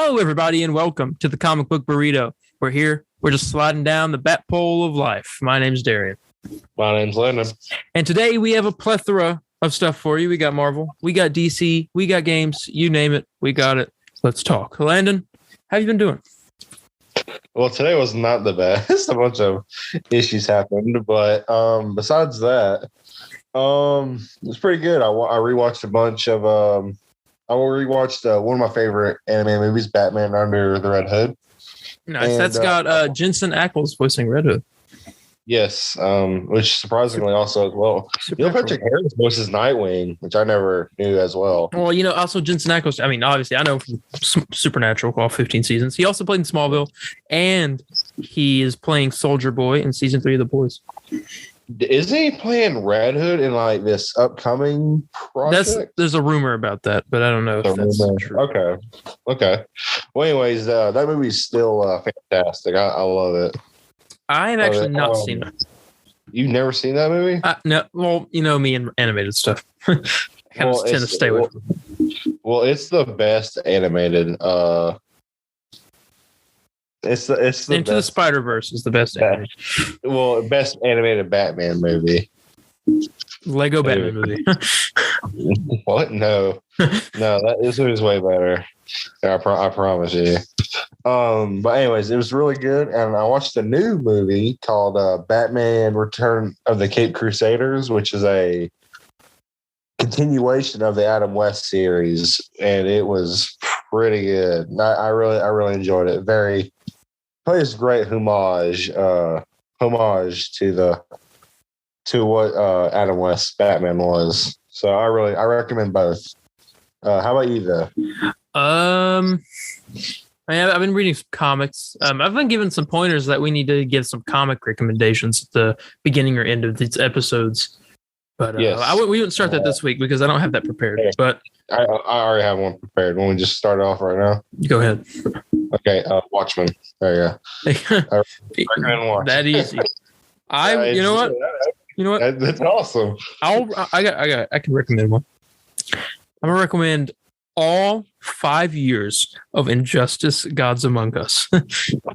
Hello, everybody, and welcome to the Comic Book Burrito. We're here. We're just sliding down the bat pole of life. My name's Darian. My name's Landon. And today we have a plethora of stuff for you. We got Marvel. We got DC. We got games. You name it. We got it. Let's talk. Landon, how have you been doing? Well, today was not the best. A bunch of issues happened. But besides that, it was pretty good. I rewatched a bunch of... I rewatched one of my favorite anime movies, Batman Under the Red Hood. Nice. And that's got Jensen Ackles voicing Red Hood. Yes, which surprisingly also as well. Neil Patrick Harris voices Nightwing, which I never knew as well. Well, also Jensen Ackles, I mean, obviously, I know from Supernatural, all 15 seasons. He also played in Smallville, and he is playing Soldier Boy in season 3 of The Boys. Isn't he playing Red Hood in like this upcoming project? There's a rumor about that, but I don't know if that's true. Okay. Well, anyways, that movie's still fantastic. I love it. I have actually not seen it. You've never seen that movie? No. Well, you know me and animated stuff. I kind of tend to stay with it. Well, it's the best animated. It's the Into the Spider-Verse is the best animated. Well, best animated Batman movie. Lego Batman movie. What? No, this movie's way better. I promise you. But anyways, it was really good, and I watched a new movie called Batman: Return of the Caped Crusaders, which is a continuation of the Adam West series, and it was pretty good. I really enjoyed it. Plays great homage to what Adam West's Batman was. So I recommend both. How about you though? I've been reading some comics. I've been given some pointers that we need to give some comic recommendations at the beginning or end of these episodes. But yes. We wouldn't start that this week because I don't have that prepared. But I already have one prepared. When we just start off right now. Go ahead. Okay, Watchmen. There you go. I recommend Watchmen. That easy. You know what? You know what? That's awesome. I can recommend one. I'm gonna recommend all 5 years of Injustice: Gods Among Us.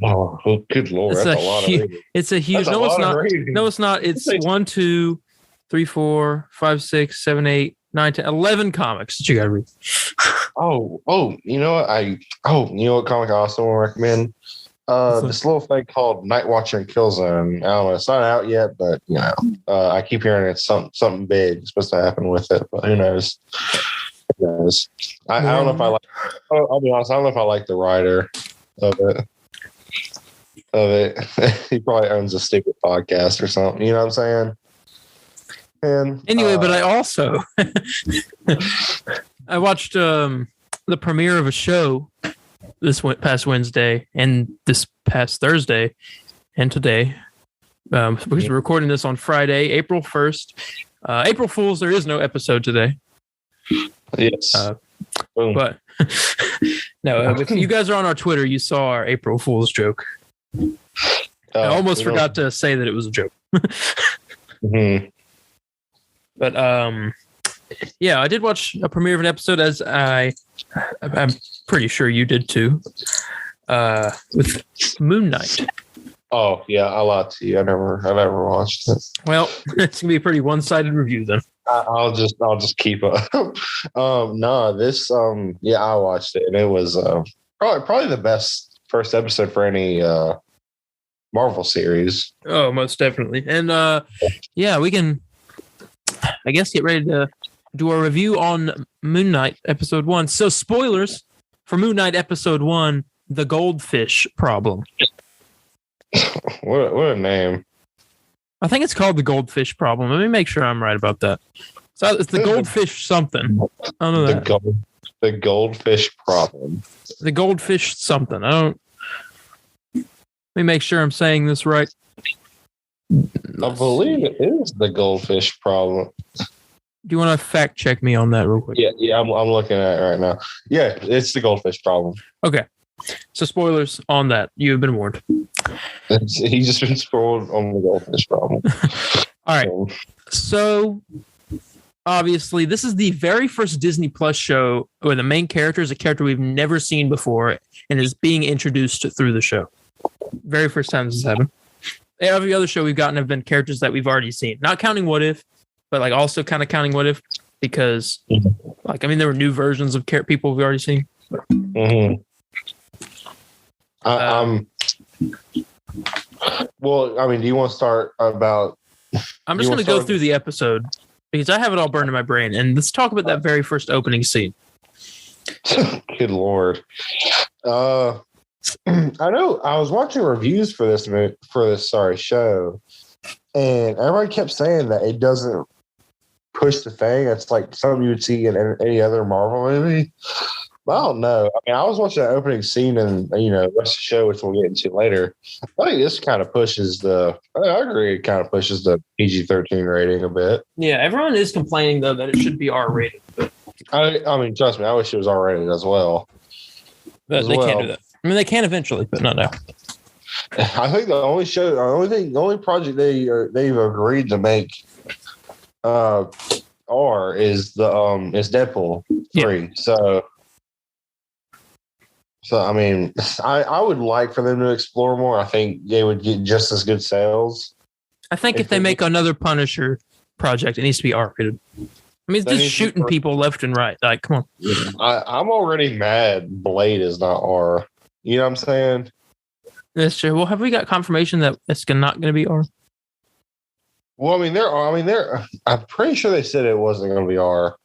Oh, good Lord. That's a lot of reading. It's a huge. No, it's not. No, it's not. It's 1, 2, 3, 4, 5, 6, 7, 8, 9, 10, 11 comics that you gotta read. You know what comic I also want to recommend? This little thing called Night Watcher and Killzone. I don't know, it's not out yet, but I keep hearing it's something big supposed to happen with it, but who knows? I don't know if I like. I'll be honest. I don't know if I like the writer of it. He probably owns a stupid podcast or something. You know what I'm saying? And anyway, but I also I watched the premiere of a show this past Wednesday and this past Thursday and today. Because we're recording this on Friday, April 1st. April Fools, there is no episode today. Yes. But no, if you guys are on our Twitter, you saw our April Fool's joke. I almost forgot to say that it was a joke. Mm-hmm. But I did watch a premiere of an episode, as I'm pretty sure you did too, with Moon Knight. Oh yeah, I lied to you. I never watched it. Well, it's gonna be a pretty one-sided review then. I'll just keep up. I watched it, and it was probably the best first episode for any Marvel series. Oh, most definitely. And we can, I guess, get ready to do our review on Moon Knight episode 1. So spoilers for Moon Knight episode 1, The Goldfish Problem. What a name. I think it's called The Goldfish Problem. Let me make sure I'm right about that. So it's the Goldfish something. I don't know that. The Goldfish Problem. The Goldfish something. Let me make sure I'm saying this right. I believe it is the Goldfish Problem. Do you want to fact check me on that real quick? Yeah, I'm looking at it right now. Yeah, it's the Goldfish Problem. Okay. So spoilers on that. You have been warned. He's just been spoiled on the Goldfish Problem. All right. So obviously, this is the very first Disney Plus show where the main character is a character we've never seen before and is being introduced through the show. Very first time this has happened. Every other show we've gotten have been characters that we've already seen. Not counting What If, but like also kind of counting What If because, like, I mean, there were new versions of people we've already seen. Mm-hmm. Well, I mean, do you want to start about? I'm just going to go through the episode because I have it all burned in my brain, and let's talk about that very first opening scene. Good Lord. I know I was watching reviews for this show, and everybody kept saying that it doesn't push the thing. It's like something you would see in any other Marvel movie. But I don't know. I mean, I was watching that opening scene and, the rest of the show, which we'll get into later. I think this kind of pushes I agree, it kind of pushes the PG-13 rating a bit. Yeah, everyone is complaining, though, that it should be R-rated. I mean, trust me, I wish it was R-rated as well. But they can't do that. I mean, they can eventually, but not now. I think the only project they've agreed to make R is Deadpool 3. Yeah. So I mean, I would like for them to explore more. I think they would get just as good sales. I think if they make another Punisher project, it needs to be R-rated. I mean, it's just shooting people left and right. Like, come on. Yeah. I'm already mad Blade is not R. You know what I'm saying? That's true. Well, have we got confirmation that it's not going to be R? Well, I'm pretty sure they said it wasn't going to be R.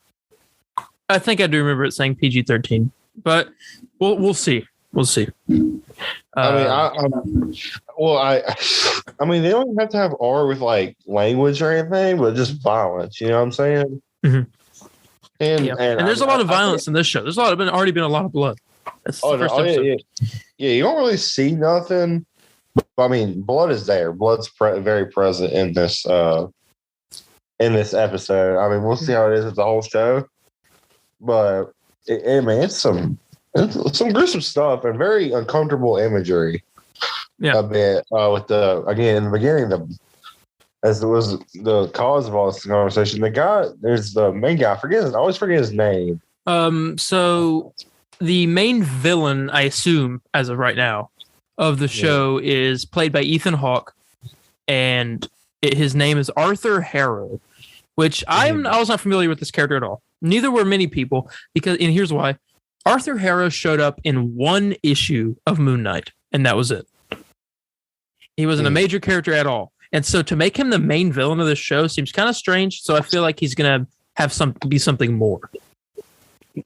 I think I do remember it saying PG-13, but we'll see. We'll see. I mean, they don't have to have R with like language or anything, but just violence. You know what I'm saying? Mm-hmm. And there's a lot of violence in this show. There's already been a lot of blood. That's the first episode. Yeah. You don't really see nothing. I mean, blood is there. Blood's very present in this episode. I mean, we'll see how it is with the whole show, but it's some gruesome stuff and very uncomfortable imagery. Yeah, a bit with in the beginning, as it was the cause of all this conversation. There's the main guy. I always forget his name. So the main villain, I assume, as of right now, of the show is played by Ethan Hawke, and his name is Arthur Harrow, which I was not familiar with this character at all. Neither were many people, and here's why. Arthur Harrow showed up in one issue of Moon Knight, and that was it. He wasn't a major character at all. And so to make him the main villain of the show seems kind of strange, so I feel like he's going to have be something more.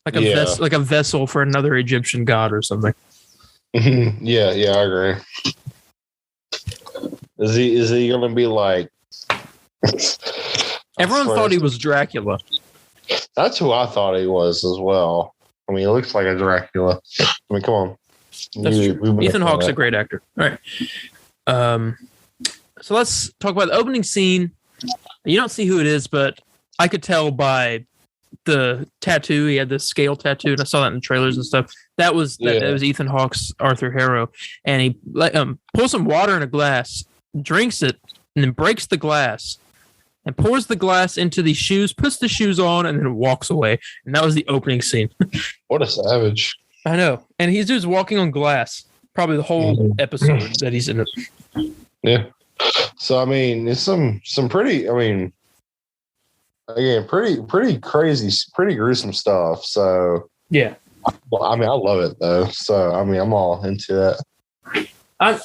Like a vessel for another Egyptian god or something. Yeah, I agree. Is he going to be like? Everyone thought he was Dracula. That's who I thought he was as well. I mean, he looks like a Dracula. I mean, come on. Ethan Hawke's a great actor. All right. So let's talk about the opening scene. You don't see who it is, but I could tell by the tattoo. He had the scale tattoo, and I saw that in the trailers and stuff. That was Ethan Hawke's Arthur Harrow, and he pulls some water in a glass, drinks it, and then breaks the glass, and pours the glass into the shoes, puts the shoes on, and then walks away. And that was the opening scene. What a savage! I know, and he's just walking on glass. Probably the whole episode that he's in it. Yeah. So I mean, it's some pretty. I mean, again, pretty crazy, pretty gruesome stuff. So yeah. Well, I mean, I love it though. So I mean, I'm all into it. I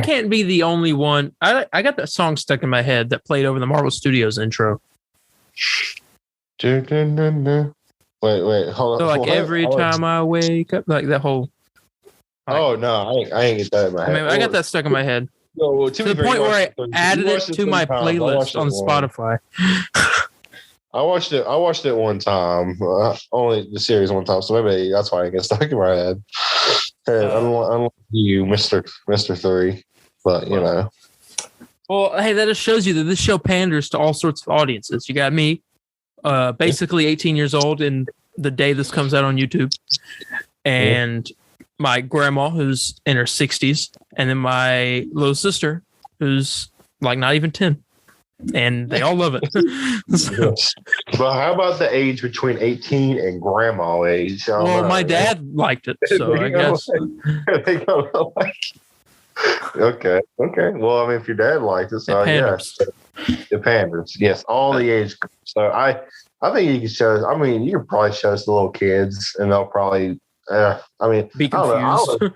can't be the only one. I got that song stuck in my head that played over the Marvel Studios intro. Wait, hold on. So like every time I wake up, like that whole. Oh no, I ain't get that in my head. I got that stuck in my head. To the point where I added it to my playlist on Spotify. I watched it one time, only the series one time, so maybe that's why it gets stuck in my head. Unlike you, Mr. 3, but you know. Well, hey, that just shows you that this show panders to all sorts of audiences. You got me, basically 18 years old in the day this comes out on YouTube, and my grandma who's in her 60s, and then my little sister who's like not even 10. and they all love it. So, Well, how about the age between 18 and grandma age? well, my dad liked it, so I guess. Okay. Well, I mean, if your dad liked it, so yes, the panders, yes, all the age groups. So I think you can show. I mean, you could probably show us the little kids, and they'll probably. I mean, be confused. I don't know.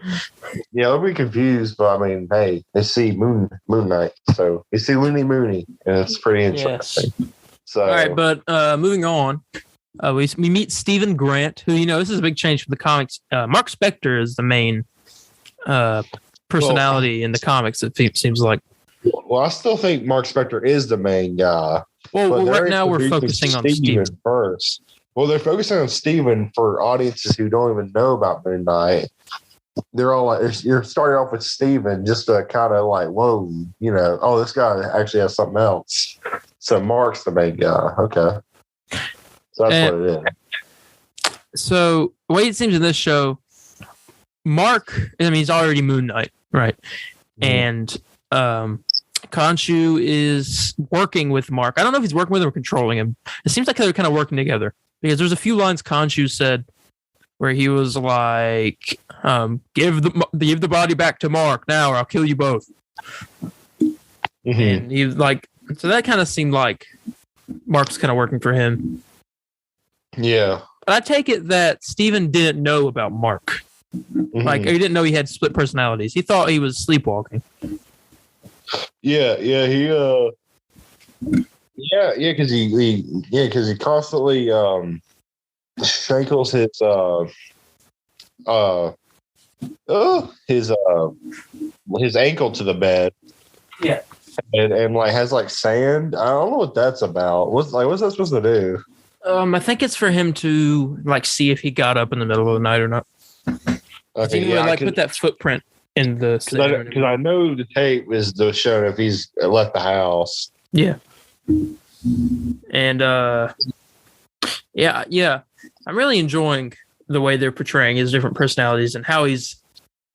Yeah, they'll be confused, but I mean, hey, they see Moon Knight, so they see Looney Mooney, and it's pretty interesting. Yes. So, all right, but moving on, we meet Stephen Grant, who this is a big change from the comics. Mark Spector is the main personality in the comics. It seems like. Well, I still think Mark Spector is the main guy. Well, right now we're focusing on Steven first. Well, they're focusing on Steven for audiences who don't even know about Moon Knight. They're all like, you're starting off with Steven just to kind of like, whoa, this guy actually has something else. So Mark's the main guy. Okay. So that's what it is. So the way it seems in this show, Mark, he's already Moon Knight, right? Mm-hmm. And Khonshu is working with Mark. I don't know if he's working with him or controlling him. It seems like they're kind of working together. Because there's a few lines Khonshu said where he was like, give the body back to Mark now or I'll kill you both. Mm-hmm. And he was like, so that kind of seemed like Mark's kind of working for him. Yeah. But I take it that Steven didn't know about Mark. Mm-hmm. Like, he didn't know he had split personalities. He thought he was sleepwalking. Yeah, because he constantly shackles his ankle to the bed. Yeah, and like has like sand. I don't know what that's about. What's that supposed to do? I think it's for him to like see if he got up in the middle of the night or not. Okay, put that footprint in the because I know the tape is the show if he's left the house. Yeah. And I'm really enjoying the way they're portraying his different personalities and how he's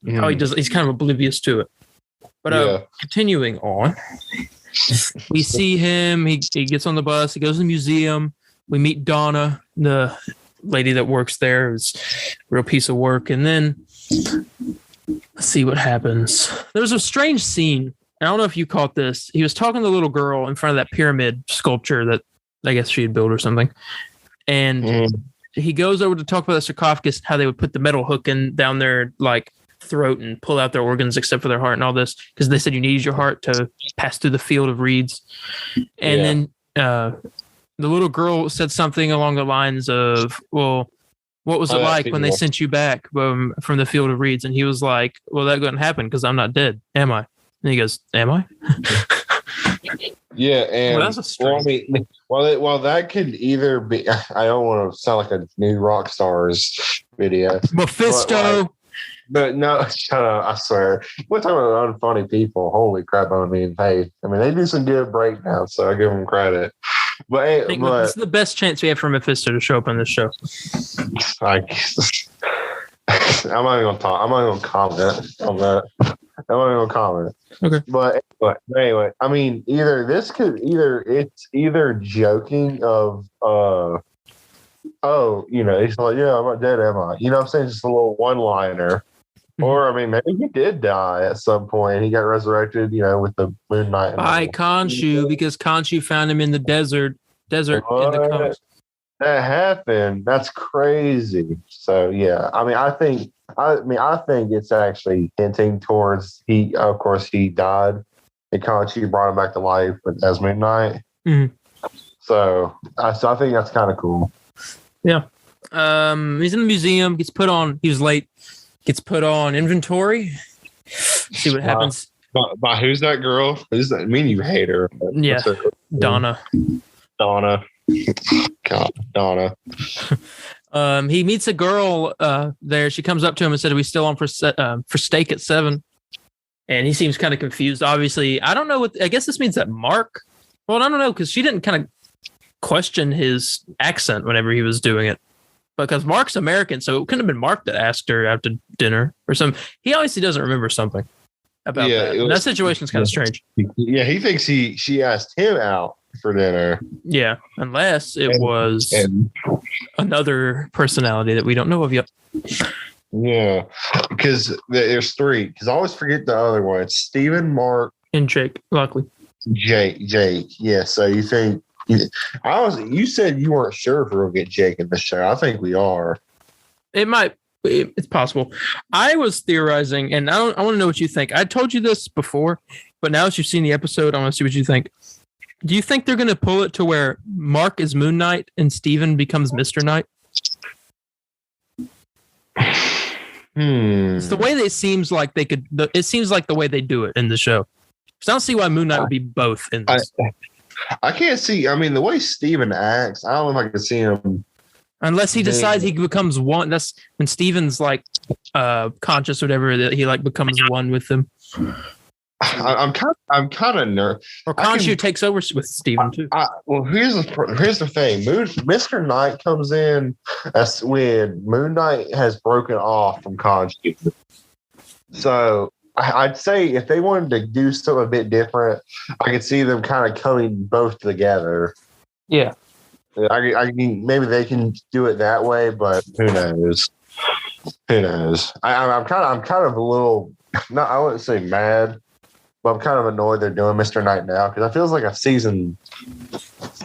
he's kind of oblivious to it. But continuing on, we see him, he gets on the bus, he goes to the museum, we meet Donna, the lady that works there, it's a real piece of work, and then let's see what happens. There was a strange scene. I don't know if you caught this. He was talking to the little girl in front of that pyramid sculpture that I guess she had built or something. And he goes over to talk about the sarcophagus, how they would put the metal hook in down their like throat and pull out their organs except for their heart and all this. Because they said you need your heart to pass through the field of reeds. And then the little girl said something along the lines of, well, what was it like when they sent you back from the field of reeds? And he was like, well, that couldn't happen because I'm not dead, am I? And he goes, am I? Yeah, and that's a strange. Well, that could either be. I don't want to sound like a new rock stars video. Mephisto. But no, shut up! I swear, we're talking about unfunny people. Holy crap! I mean, they do some good breakdowns, so I give them credit. But this is the best chance we have for Mephisto to show up on this show. I'm not even gonna talk. I'm not even gonna comment on that. I'm not even gonna comment. Okay. But anyway, I mean, it's either joking of he's like, yeah, I'm not dead, am I? You know what I'm saying? Just a little one-liner. Or, I mean, maybe he did die at some point. He got resurrected, with the Moon Knight. By Khonshu, because Khonshu found him in the desert in the coast. That happened. That's crazy. So, yeah. I mean, I think it's actually hinting towards he died. And Khonshu brought him back to life as Moon Knight. Mm-hmm. So I think that's kind of cool. Yeah. He's in the museum. He was late. Gets put on inventory. See what happens. By who's that girl? Who's that? I mean, you hate her. Yeah. Donna. God, Donna. He meets a girl there. She comes up to him and said, "Are we still on for steak at 7?" And he seems kind of confused. Obviously, I don't know I guess this means that Mark. Well, I don't know because she didn't kind of question his accent whenever he was doing it. Because Mark's American, so it couldn't have been Mark that asked her after dinner or something. He obviously doesn't remember something. about that. And that situation is kind of strange. Yeah, he thinks she asked him out for dinner. Yeah, unless it was another personality that we don't know of yet. Yeah, because there's three. Because I always forget the other one. It's Steven, Mark, and Jake. Luckily, Jake. Yeah. So you think? You said you weren't sure if we'll get Jake in the show. I think we are. It's possible. I was theorizing, and I want to know what you think. I told you this before, but now that you've seen the episode, I want to see what you think. Do you think they're going to pull it to where Mark is Moon Knight and Steven becomes Mr. Knight? It's the way it seems like they could. It seems like the way they do it in the show. So I don't see why Moon Knight would be both in this. I can't see. I mean, the way Steven acts, I don't know if I can see him. Unless he decides he becomes one. That's when Steven's like conscious or whatever, that he like becomes one with them. I'm kind of nervous. Or Khonshu takes over with Steven too. Well, here's the thing. Mr. Knight comes in. That's when Moon Knight has broken off from Khonshu. So I'd say if they wanted to do something a bit different, I could see them kind of coming both together. Yeah. I mean, maybe they can do it that way, but who knows? Who knows? I'm kind of a little. Not, I wouldn't say mad, but I'm kind of annoyed they're doing Mr. Knight now because it feels like a season,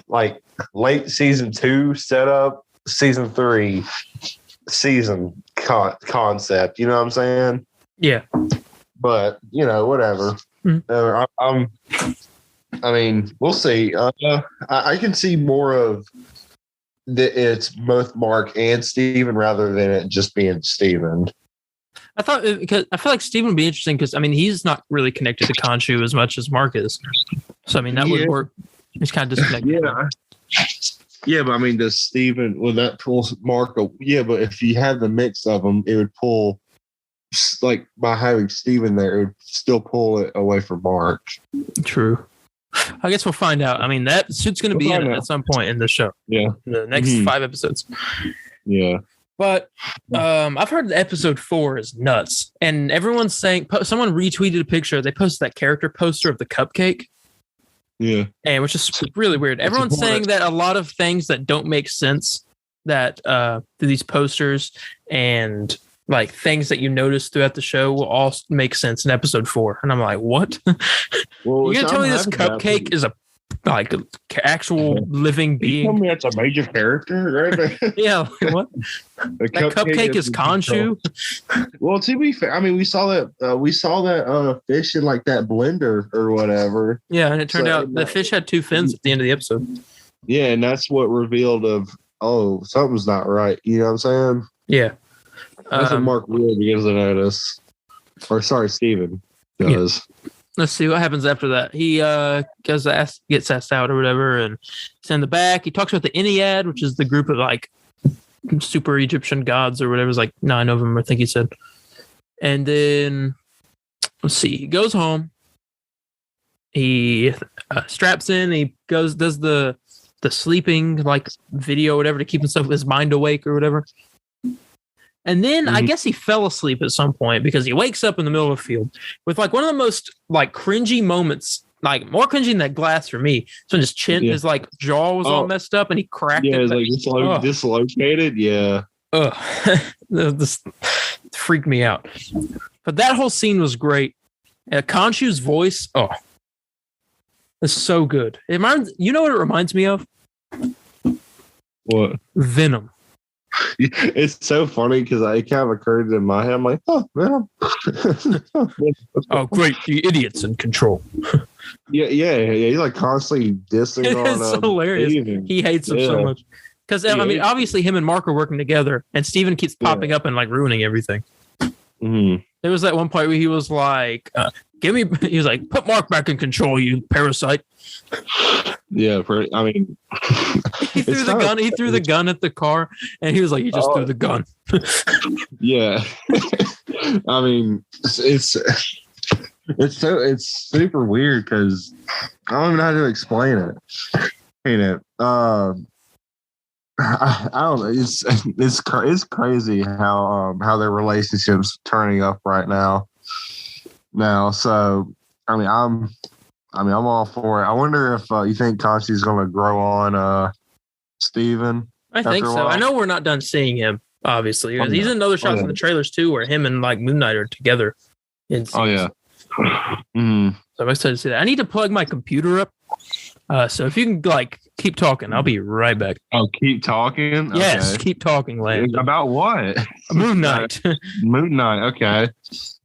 like late season 2 setup, season 3 season concept. You know what I'm saying? Yeah. But whatever. Mm-hmm. I mean, we'll see. I can see more of it's both Mark and Steven rather than it just being Steven. I thought because I feel like Steven would be interesting because I mean he's not really connected to Khonshu as much as Mark is. So I mean that would work. He's kind of disconnected. Yeah, but I mean, does Steven will that pull Mark? Yeah, but if you had the mix of them, it would pull. Like by having Steven there, it would still pull it away from Mark. True. I guess we'll find out. I mean, that suit's going to be in it at some point in the show. Yeah. The next 5 episodes. Yeah. But I've heard that episode 4 is nuts. And everyone's saying, someone retweeted a picture. They posted that character poster of the cupcake. Yeah. And which is really weird. Everyone's saying that a lot of things that don't make sense that these posters and like things that you notice throughout the show will all make sense in episode 4. And I'm like, what? You're going to tell me this cupcake is a like actual living being? You tell me that's a major character, right? Yeah. What? That cupcake is Khonshu? Well, to be fair, I mean, we saw that fish in like that blender or whatever. Yeah. And it turned out the fish had 2 fins at the end of the episode. Yeah. And that's what revealed something's not right. You know what I'm saying? Yeah. That's what Mark really begins to notice. Or sorry, Steven does. Yeah. Let's see what happens after that. He gets asked out or whatever, and he's in the back. He talks about the Ennead, which is the group of like super Egyptian gods or whatever. It's like 9 of them, I think he said. And then let's see. He goes home. He straps in. He does the sleeping like video, or whatever, to keep his mind awake or whatever. And then I guess he fell asleep at some point because he wakes up in the middle of a field with like one of the most like cringy moments, like more cringy than that glass for me. So his chin, his like jaw was all messed up and he cracked it. Yeah, it was like dislocated. Yeah. This freaked me out. But that whole scene was great. Khonshu's voice, it's so good. You know what it reminds me of? What? Venom. It's so funny because it kind of occurred in my head. I'm like, Venom. Oh, great. The idiot's in control. Yeah. He's like constantly dissing on It's hilarious. Steven. He hates him so much. Because, I mean, obviously him and Mark are working together, and Steven keeps popping up and like ruining everything. Mm-hmm. There was that one point where he was like, he was like, put Mark back in control, you parasite. Yeah, I mean, he threw the gun. He threw the gun at the car, and he was like, "You just threw the gun." Yeah, I mean, it's super weird because I don't even know how to explain it. You know, I don't know. It's crazy how their relationship's turning up right now. now. So I'm all for it. I wonder if you think Consti's going to grow on Steven. I think so. I know we're not done seeing him, obviously, because he's in other shots in the trailers too, where him and like Moon Knight are together. Oh yeah. Mm-hmm. So I'm excited to see that. I need to plug my computer up. So if you can like keep talking, I'll be right back. Oh, keep talking? Yes, keep talking, Landon. About what? Moon Knight. Moon Knight, okay.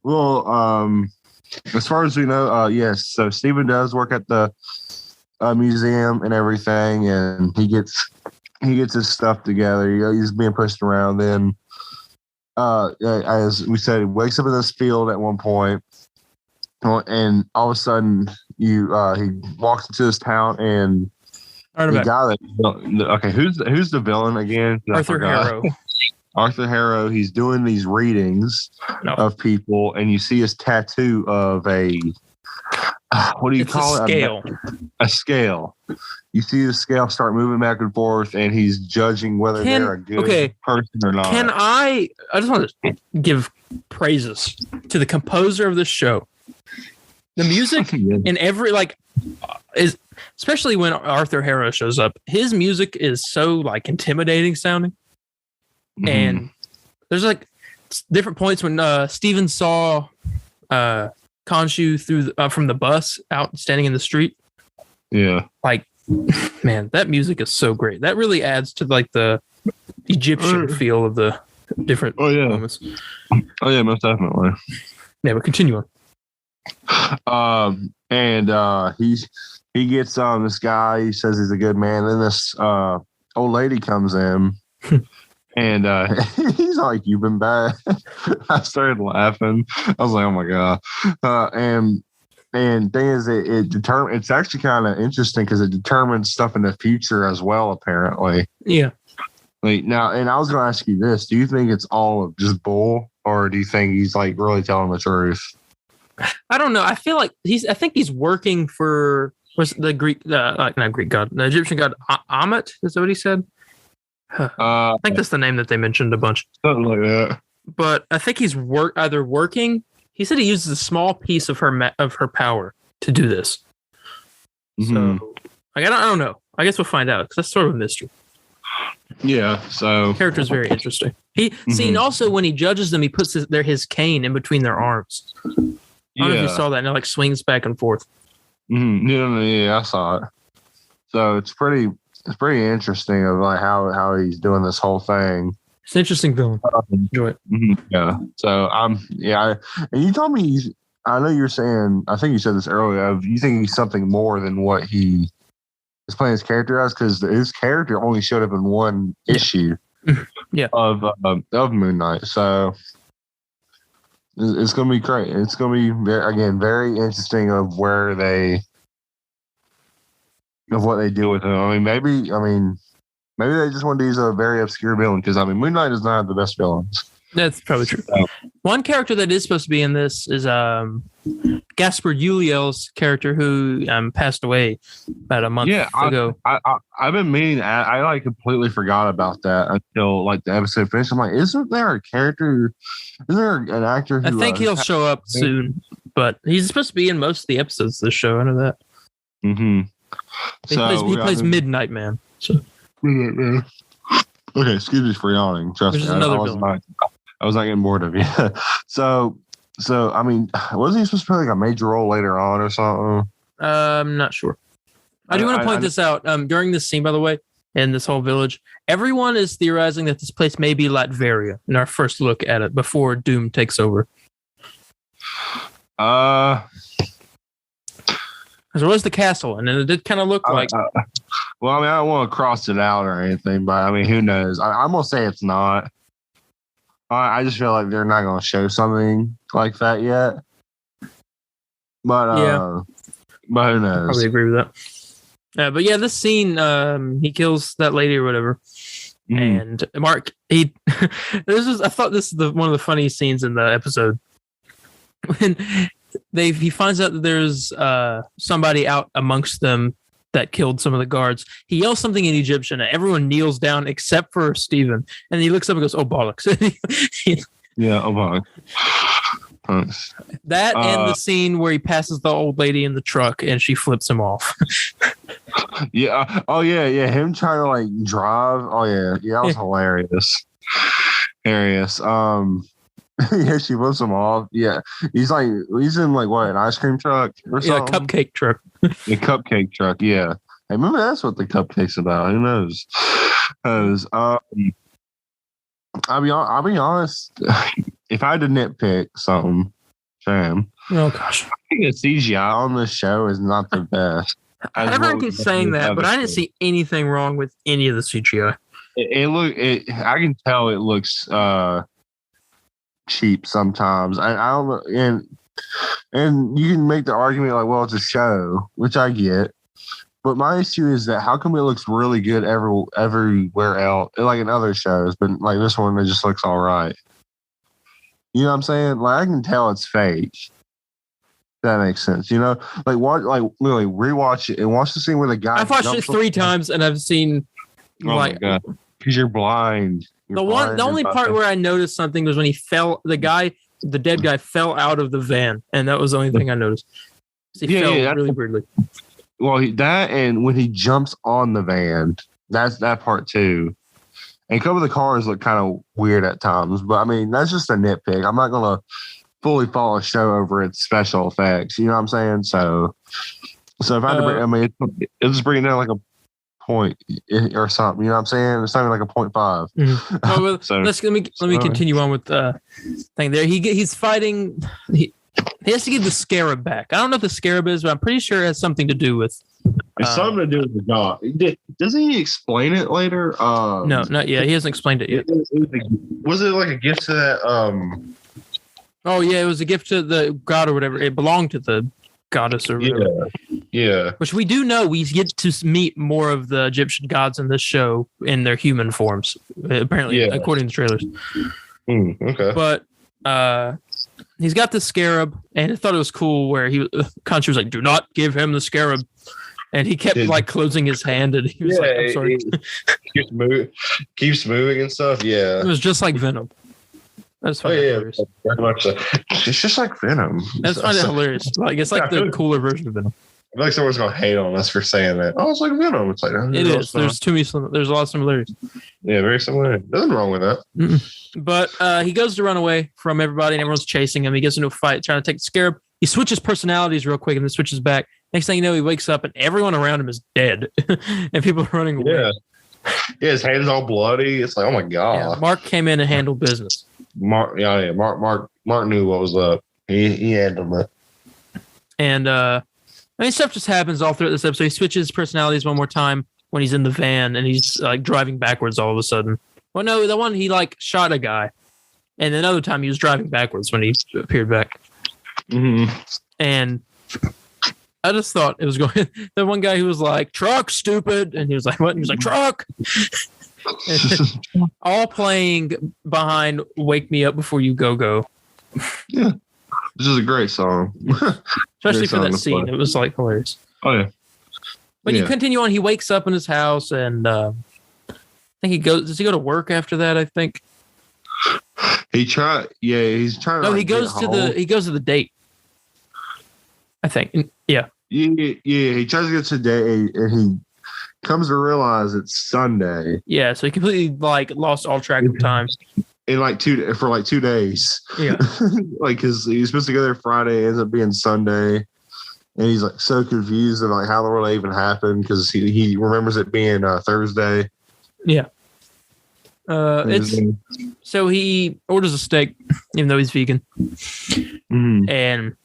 Well, as far as we know, yes. So Steven does work at the museum and everything, and he gets his stuff together. You know, he's being pushed around. Then, as we said, he wakes up in this field at one point, and all of a sudden, he walks into this town, and the guy who's the villain again? Arthur Harrow. Arthur Harrow. He's doing these readings of people, and you see his tattoo of a what do you call it? Scale. A scale. You see the scale start moving back and forth, and he's judging whether they're a good person or not. I just want to give praises to the composer of this show. The music in every is especially when Arthur Harrow shows up. His music is so like intimidating sounding, and there's like different points when Steven saw Khonshu through from the bus out standing in the street. Yeah, like man, that music is so great. That really adds to like the Egyptian feel of the different moments. Oh yeah, most definitely. Yeah, but continue on. He gets this guy. He says he's a good man. Then this old lady comes in, and he's like, "You've been bad." I started laughing. I was like, "Oh my god!" And thing is, it's actually kind of interesting because it determines stuff in the future as well. Apparently, yeah. Like now, and I was going to ask you this: do you think it's all just bull, or do you think he's like really telling the truth? I don't know. I feel like I think he's working for the Greek, not Greek god, the Egyptian god Ammit. Is that what he said? I think that's the name that they mentioned a bunch. Something like that. But I think he's either working. He said he uses a small piece of her power to do this. Mm-hmm. So I don't know. I guess we'll find out because that's sort of a mystery. Yeah. So the character is very interesting. And also when he judges them, he puts his cane in between their arms. I don't know if you saw that. And it like swings back and forth. Mm-hmm. Yeah, I saw it. So it's pretty interesting of like how he's doing this whole thing. It's an interesting villain. Enjoy it. Mm-hmm. Yeah. So and you told me I know you're saying, I think you said this earlier, you think he's something more than what he is playing his character as, because his character only showed up in one issue of Moon Knight. So it's going to be great. It's going to be very interesting of what they do with him. I mean, maybe they just want to use a very obscure villain, because Moon Knight does not have the best villains. That's probably true. So, one character that is supposed to be in this is Gaspar Ulliel's character, who passed away about a month ago. I've been meaning. I completely forgot about that until like the episode finished. I'm like, isn't there a character? Isn't there an actor? I think he'll show up soon, but he's supposed to be in most of the episodes of the show. I know that. Mm-hmm. He plays Midnight Man. So. Midnight Man. Okay, excuse me for yawning. Trust me, I was not getting bored of you. So wasn't he supposed to play like a major role later on or something? I'm not sure. I do want to point this out. During this scene, by the way, in this whole village, everyone is theorizing that this place may be Latveria in our first look at it before Doom takes over. Because there was the castle, and it did kind of look like. Well, I don't want to cross it out or anything, but who knows? I'm gonna say it's not. I just feel like they're not going to show something like that yet. But but who knows? Probably agree with that. But yeah, this scene, he kills that lady or whatever. And Mark, I thought this is one of the funniest scenes in the episode. When he finds out that there's somebody out amongst them that killed some of the guards. He yells something in Egyptian, and everyone kneels down except for Steven. And he looks up and goes, "Oh, bollocks." Yeah, oh, bollocks. That and the scene where he passes the old lady in the truck and she flips him off. Yeah. Oh yeah. Him trying to like drive. Oh yeah. That was hilarious. Hilarious. Yeah, she flips him off. Yeah, he's in like what, an ice cream truck or something? Yeah, cupcake truck. A cupcake truck. Yeah. Hey, maybe that's what the cupcake's about. Who knows? Because I'll be honest. If I had to nitpick something, Sam. Oh gosh, I think the CGI on this show is not the best. Everyone keeps saying that, but I didn't see anything wrong with any of the CGI. I can tell it looks cheap sometimes. I don't know, and you can make the argument like, well, it's a show, which I get. But my issue is that how come it looks really good everywhere else, like in other shows, but like this one, it just looks all right. You know what I'm saying? Like I can tell it's fake. That makes sense. You know, like literally rewatch it and watch the scene where the guy. I've watched it 3 times and I've seen. Oh my god! Because you're blind. The only part where I noticed something was when he fell. The dead guy fell out of the van, and that was the only thing I noticed. He fell really weirdly. Well, that and when he jumps on the van, that's that part too. And a couple of the cars look kind of weird at times, but I mean that's just a nitpick. I'm not gonna fully follow a show over its special effects. You know what I'm saying? So if I had to bring, it'll just bring it down like a point or something. You know what I'm saying? It's something like a 0.5. Mm-hmm. Oh, well, so, let me continue on with the thing there. He's fighting. He has to give the scarab back. I don't know if the scarab is, but I'm pretty sure it has something to do with. It's something to do with the god. Doesn't he explain it later? No, not yet. He hasn't explained it yet. Was it like a gift to that? Oh yeah, it was a gift to the god or whatever. It belonged to the goddess or whatever. Yeah. Which we do know we get to meet more of the Egyptian gods in this show in their human forms, apparently, according to the trailers. Okay. But he's got the scarab, and I thought it was cool where Khonshu was like, "Do not give him the scarab," and he kept like closing his hand, and he was like, "I'm sorry." Keeps moving and stuff. Yeah, it was just like Venom. That's funny. Hilarious. Very much so. It's just like Venom. That's funny. Hilarious. Like it's like the cooler version of Venom. I feel like someone's gonna hate on us for saying that. Oh, it's like Venom. It's like it is. There's too many. There's a lot of similarities. Yeah, very similar. Nothing wrong with that. Mm-mm. But he goes to run away from everybody, and everyone's chasing him. He gets into a fight trying to take the scarab. He switches personalities real quick, and then switches back. Next thing you know, he wakes up, and everyone around him is dead, and people are running away. Yeah, his hand's all bloody. It's like, oh my god. Yeah, Mark came in and handled business. Mark knew what was up. He handled it. And I mean, stuff just happens all throughout this episode. He switches personalities one more time when he's in the van, and he's like driving backwards all of a sudden. Well, no, the one he like shot a guy, and another time he was driving backwards when he appeared back. Mm-hmm. And I just thought it was going. The one guy who was like, "Truck, stupid," and he was like, "What?" And he was like, "Truck." All playing behind "Wake Me Up Before You Go Go." Yeah, this is a great song, especially for that scene. Play. It was like hilarious. Oh yeah. But you continue on. He wakes up in his house, and I think he goes. Does he go to work after that? I think he tried. Yeah, he's trying. No, he goes to the date. I think. Yeah. Yeah. He tries to get to the date, and he comes to realize it's Sunday. Yeah, so he completely like lost all track of time. In like 2 days. Yeah. Like because he was supposed to go there Friday, ends up being Sunday. And he's like so confused about like how the world even happened because he remembers it being Thursday. Yeah. So he orders a steak, even though he's vegan. Mm-hmm. And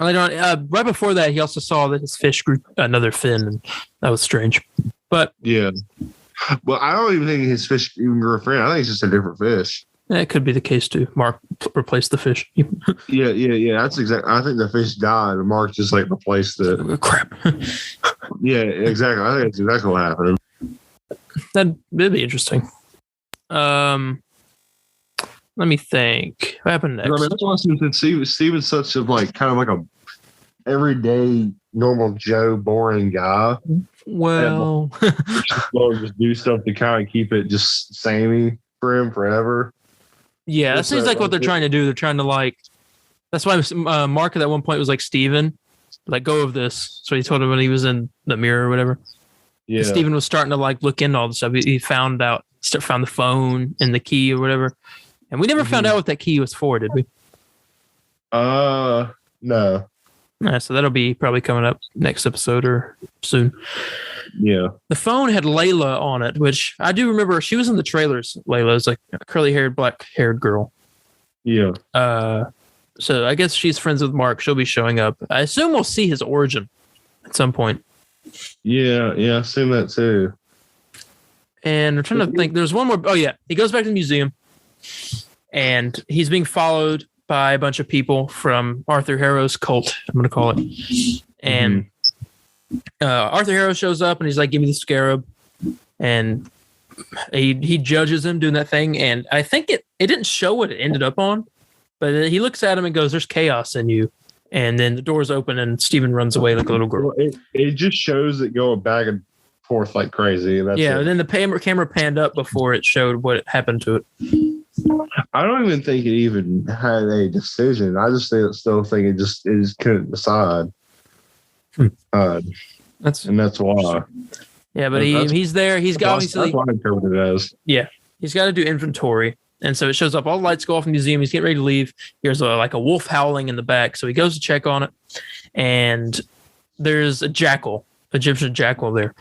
later on, right before that, he also saw that his fish grew another fin, and that was strange. But yeah, well, I don't even think his fish even grew a fin. I think it's just a different fish. That could be the case too. Mark replaced the fish. Yeah. That's exactly. I think the fish died, and Mark just like replaced it. Oh, crap. Yeah, exactly. I think that's exactly what happened. That'd be interesting. Let me think. What happened next? I mean, that's awesome that Steven's such a like kind of like a everyday normal Joe boring guy. Well, just do stuff to kind of keep it just samey for him forever. Yeah, that seems like what they're trying to do. They're trying to like. That's why Mark at one point was like, Steven, let go of this. So he told him when he was in the mirror or whatever. Yeah. Steven was starting to like look into all this stuff. He found the phone and the key or whatever. And we never found out what that key was for, did we? No. So that'll be probably coming up next episode or soon. Yeah. The phone had Layla on it, which I do remember. She was in the trailers. Layla is like a curly-haired, black-haired girl. Yeah. So I guess she's friends with Mark. She'll be showing up. I assume we'll see his origin at some point. Yeah, I assume that too. And I'm trying to think. There's one more. Oh, yeah. He goes back to the museum, and he's being followed by a bunch of people from Arthur Harrow's cult, I'm going to call it. And Arthur Harrow shows up, and he's like, give me the scarab. And he judges him doing that thing. And I think it didn't show what it ended up on, but he looks at him and goes, there's chaos in you. And then the doors open, and Steven runs away like a little girl. It just shows it going back and forth like crazy. That's and then the camera panned up before it showed what happened to it. I don't even think it even had a decision. I just still think it just couldn't decide. That's why. Yeah, but he's there. He's got obviously. That's what I interpret it as. Yeah, he's got to do inventory, and so it shows up. All the lights go off in the museum. He's getting ready to leave. Here's a wolf howling in the back, so he goes to check on it, and there's a jackal, Egyptian jackal there,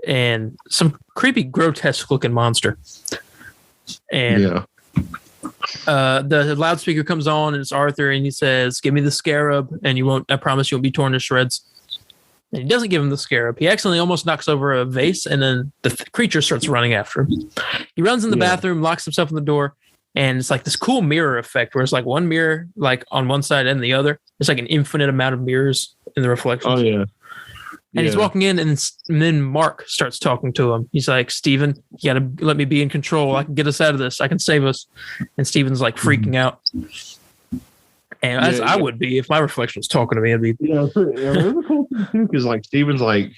and some creepy, grotesque-looking monster. And the loudspeaker comes on, and it's Arthur, and he says, "Give me the scarab, and I promise you won't be torn to shreds." And he doesn't give him the scarab. He accidentally almost knocks over a vase, and then the creature starts running after him. He runs in the bathroom, locks himself in the door, and it's like this cool mirror effect where it's like one mirror like on one side and the other. It's like an infinite amount of mirrors in the reflections. Oh, yeah. And he's walking in, and then Mark starts talking to him. He's like, Steven, you got to let me be in control. I can get us out of this. I can save us. And Steven's like freaking out. And I would be if my reflection was talking to me. It'd be there's a cool thing too, because like Steven's like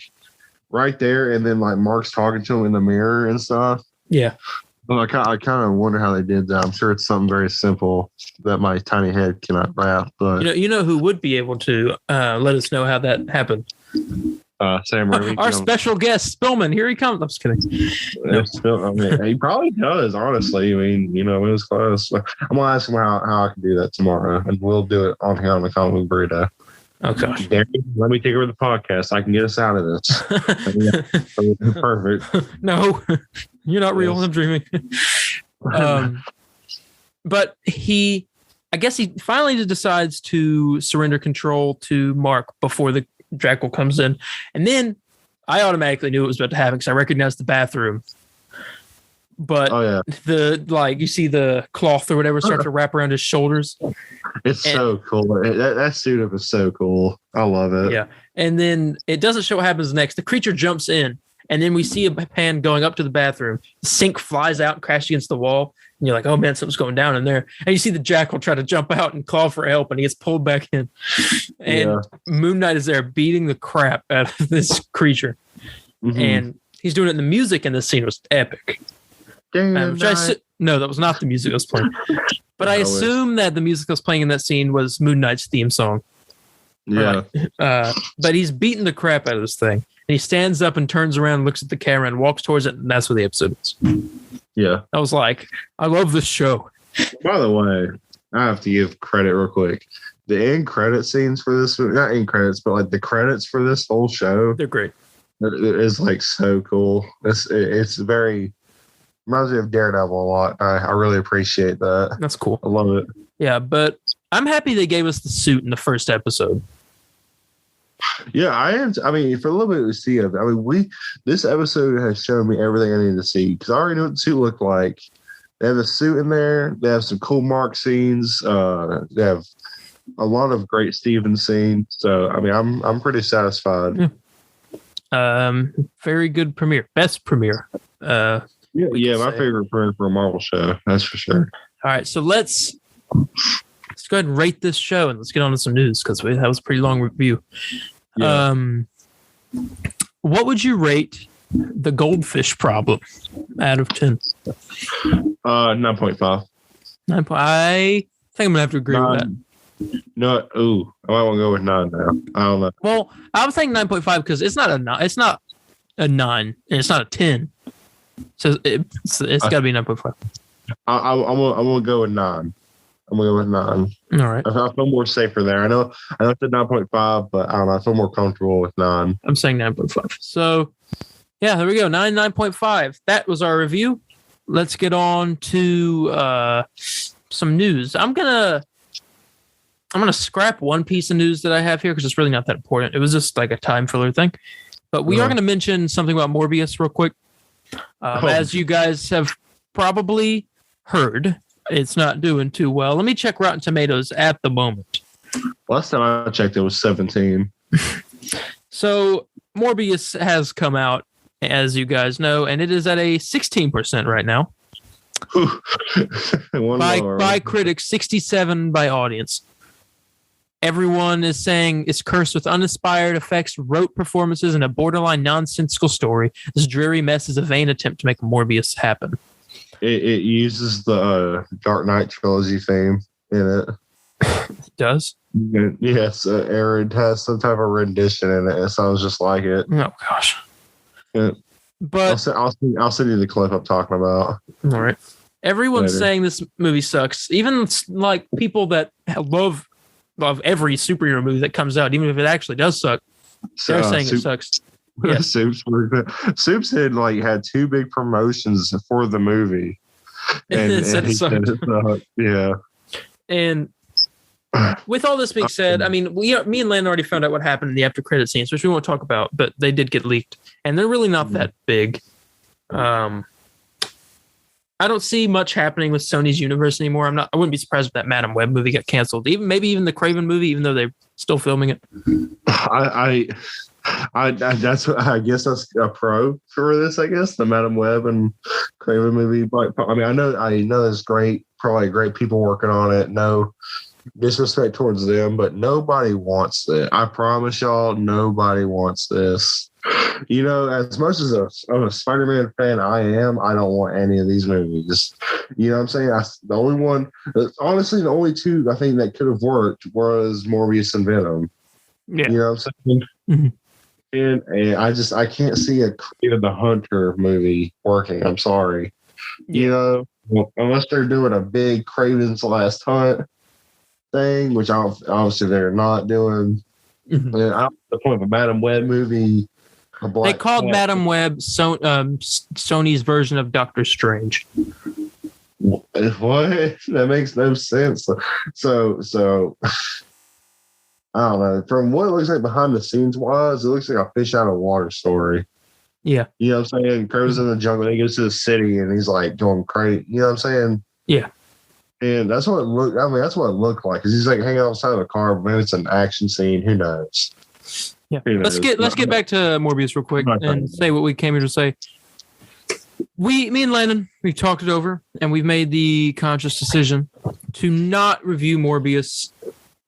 right there, and then like Mark's talking to him in the mirror and stuff. Yeah. Well, I kind of wonder how they did that. I'm sure it's something very simple that my tiny head cannot wrap. But you know who would be able to let us know how that happened? Sam Raimi. Our special guest, Spillman. Here he comes. I'm just kidding. I mean, he probably does, honestly. I mean, it was close. I'm going to ask him how I can do that tomorrow, and we'll do it on here on the Comic Book Burrito. Okay. Darren, let me take over the podcast. I can get us out of this. Perfect. No, you're not real. I'm dreaming. But I guess he finally decides to surrender control to Mark before the jackal comes in. And then I automatically knew it was about to happen because I recognized the bathroom. But you see the cloth or whatever start to wrap around his shoulders. It's so cool. That suit up is so cool. I love it. Yeah. And then it doesn't show what happens next. The creature jumps in, and then we see a pan going up to the bathroom. The sink flies out and crashes against the wall. And you're like, oh man, something's going down in there. And you see the jackal try to jump out and call for help, and he gets pulled back in. And Moon Knight is there beating the crap out of this creature. Mm-hmm. And he's doing it in the music in this scene was epic. No, that was not the music that was playing. But I assume that the music that was playing in that scene was Moon Knight's theme song. Yeah. But he's beating the crap out of this thing. And he stands up and turns around, looks at the camera, and walks towards it, and that's where the episode is. Yeah. I was like, I love this show. By the way, I have to give credit real quick. The end credit scenes for this, not end credits, but like the credits for this whole show. They're great. It is like so cool. It's very... reminds me of Daredevil a lot. I really appreciate that. That's cool. I love it. Yeah, but I'm happy they gave us the suit in the first episode. Yeah, I am. I mean, for a little bit we see of it. I mean, this episode has shown me everything I needed to see because I already knew what the suit looked like. They have a suit in there. They have some cool Mark scenes. They have a lot of great Steven scenes. So, I mean, I'm pretty satisfied. Yeah. Very good premiere. Best premiere. Yeah, my favorite premiere for a Marvel show. That's for sure. All right, so let's go ahead and rate this show, and let's get on to some news because that was a pretty long review. Yeah. What would you rate the Goldfish Problem out of 10? 9.5. I think I'm gonna have to agree with that. No, I might want to go with 9 now. I don't know. Well, I was saying 9.5 because it's not a 9. It's not a 9, and it's not a 10. So it's got to be 9.5. I'm gonna go with 9. I'm gonna go with 9. All right. I feel more safer there. I know I said 9.5, but I don't know. I feel more comfortable with 9. I'm saying 9.5. So yeah, there we go. 9.5. That was our review. Let's get on to some news. I'm gonna scrap one piece of news that I have here because it's really not that important. It was just like a time filler thing. But we are going to mention something about Morbius real quick. As you guys have probably heard, it's not doing too well. Let me check Rotten Tomatoes at the moment. Last time I checked, it was 17. So Morbius has come out, as you guys know, and it is at a 16% right now. by critics, 67 by audience. Everyone is saying it's cursed with uninspired effects, rote performances, and a borderline nonsensical story. This dreary mess is a vain attempt to make Morbius happen. It uses the Dark Knight trilogy theme in it. It does? Yes, Aaron has some type of rendition in it. It sounds just like it. Oh, gosh. Yeah. But I'll send you the clip I'm talking about. All right. Everyone's saying this movie sucks. Even like people that love every superhero movie that comes out, even if it actually does suck, they're saying it sucks. Yeah. Soups had 2 big promotions for the movie, and he said it sucked. Yeah. And with all this being said, I mean, me and Landon already found out what happened in the after credit scenes, which we won't talk about, but they did get leaked, and they're really not that big. I don't see much happening with Sony's universe anymore. I wouldn't be surprised if that Madam Web movie got canceled. Maybe even the Craven movie, even though they're still filming it. I guess that's a pro for this. I guess the Madam Web and Craven movie. I mean, I know there's probably great people working on it. No disrespect towards them, but nobody wants it. I promise y'all, nobody wants this. As much as a Spider-Man fan I don't want any of these movies. You know what I'm saying? The only 2 I think that could have worked was Morbius and Venom. Yeah. You know what I'm saying? Mm-hmm. And I can't see a Creed the Hunter movie working. I'm sorry. Unless they're doing a big Craven's Last Hunt thing, which obviously they're not doing. Mm-hmm. And I don't the point of a Madam Web movie. They called Madam Web Sony's version of Doctor Strange. What? That makes no sense. So I don't know. From what it looks like behind the scenes wise, it looks like a fish out of water story. Yeah. You know what I'm saying? Goes in the jungle, he goes to the city and he's like going crazy. You know what I'm saying? Yeah. And that's what it looked. I mean, that's what it looked like. Cause he's like hanging outside of the car, but maybe it's an action scene. Who knows? Yeah. Let's get back to Morbius real quick and say what we came here to say. Me and Landon, we've talked it over and we've made the conscious decision to not review Morbius